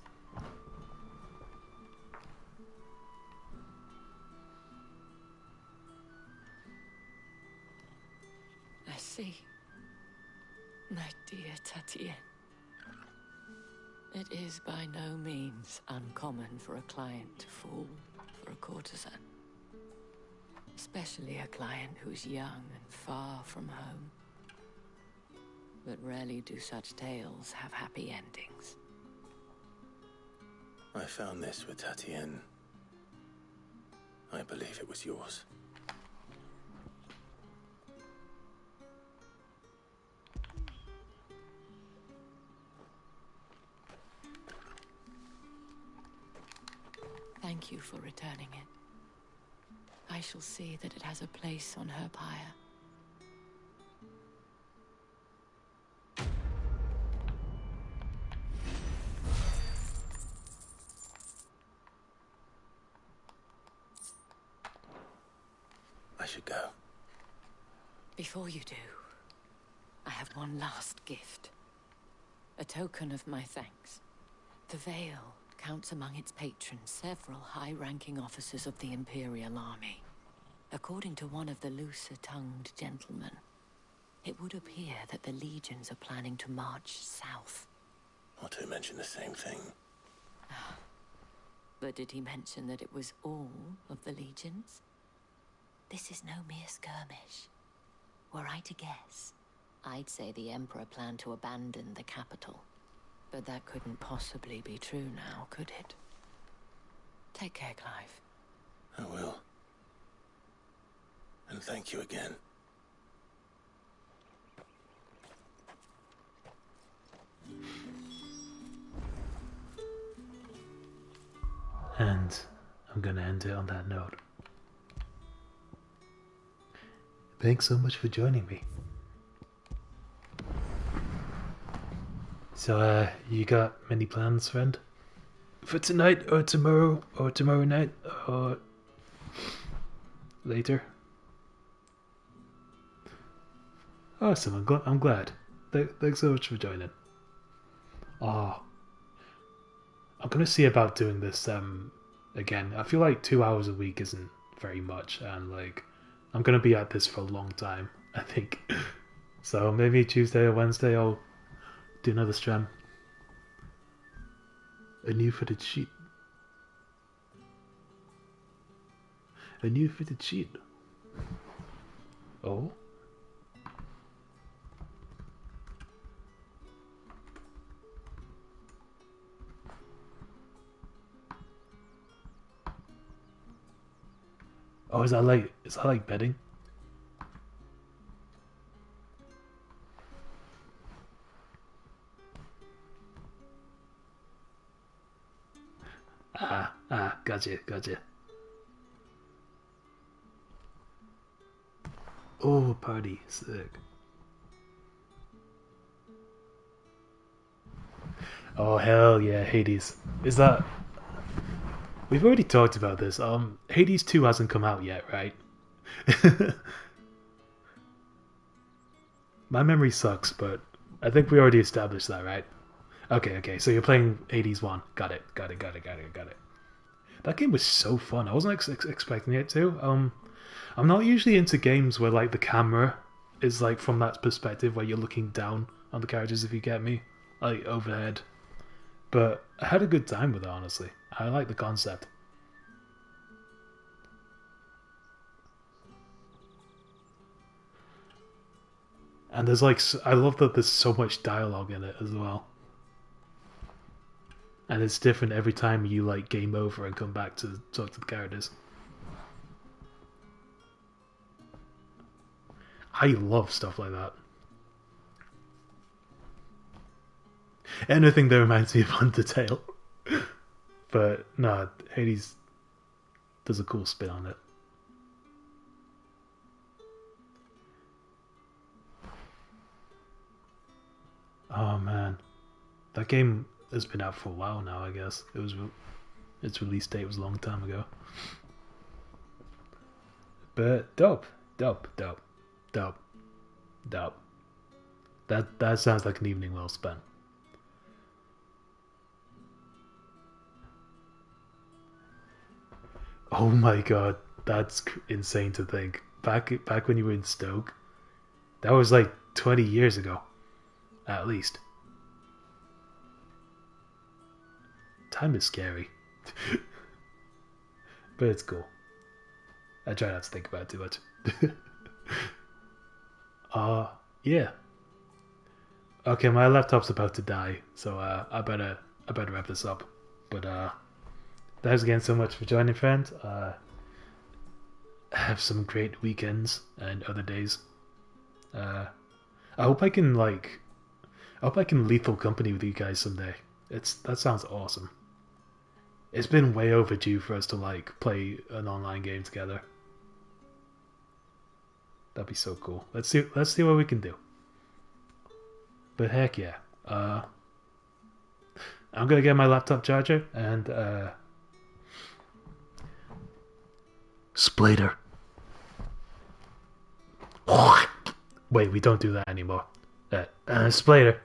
I see. My dear Tatienne. It is by no means uncommon for a client to fall for a courtesan. Especially a client who's young and far from home. But rarely do such tales have happy endings. I found this with Tatienne. I believe it was yours. Thank you for returning it. I shall see that it has a place on her pyre. I should go. Before you do, I have one last gift. A token of my thanks. The Vale counts among its patrons several high-ranking officers of the Imperial Army. According to one of the looser-tongued gentlemen, it would appear that the legions are planning to march south. Not to mention the same thing. But did he mention that it was all of the legions? This is no mere skirmish. Were I to guess, I'd say the Emperor planned to abandon the capital. But that couldn't possibly be true now, could it? Take care, Clive. I will. And thank you again. I'm gonna end it on that note. Thanks so much for joining me. So, you got many plans, friend? For tonight, or tomorrow night, or later? Awesome, I'm glad. Thanks so much for joining. Oh, I'm gonna see about doing this again. I feel like 2 hours a week isn't very much, and like I'm gonna be at this for a long time, I think. So maybe Tuesday or Wednesday I'll do another stream. A new fitted sheet. A new fitted sheet. Oh. Oh, is that like bedding? Gotcha. Oh, party, sick. Oh, hell yeah, Hades. Is that... We've already talked about this. Hades 2 hasn't come out yet, right? My memory sucks, but I think we already established that, right? Okay, so you're playing Hades 1. Got it. That game was so fun. I wasn't expecting it to. I'm not usually into games where like the camera is like from that perspective where you're looking down on the characters, if you get me, like overhead. But I had a good time with it, honestly. I like the concept. And there's like, I love that there's so much dialogue in it as well. And it's different every time you like game over and come back to talk to the characters. I love stuff like that. Anything that reminds me of Undertale. But no, Hades does a cool spin on it. Oh man, that game has been out for a while now. I guess its release date was a long time ago. But dope. That sounds like an evening well spent. Oh my god, that's insane to think. Back when you were in Stoke, that was like 20 years ago, at least. Time is scary. But it's cool. I try not to think about it too much. Yeah. Okay, my laptop's about to die, so I better wrap this up. But thanks again so much for joining, friend. Have some great weekends and other days. I hope I can lethal company with you guys someday. That sounds awesome. It's been way overdue for us to like play an online game together. That'd be so cool. Let's see what we can do. But heck yeah. I'm gonna get my laptop charger and Splater. Wait, we don't do that anymore. Splater.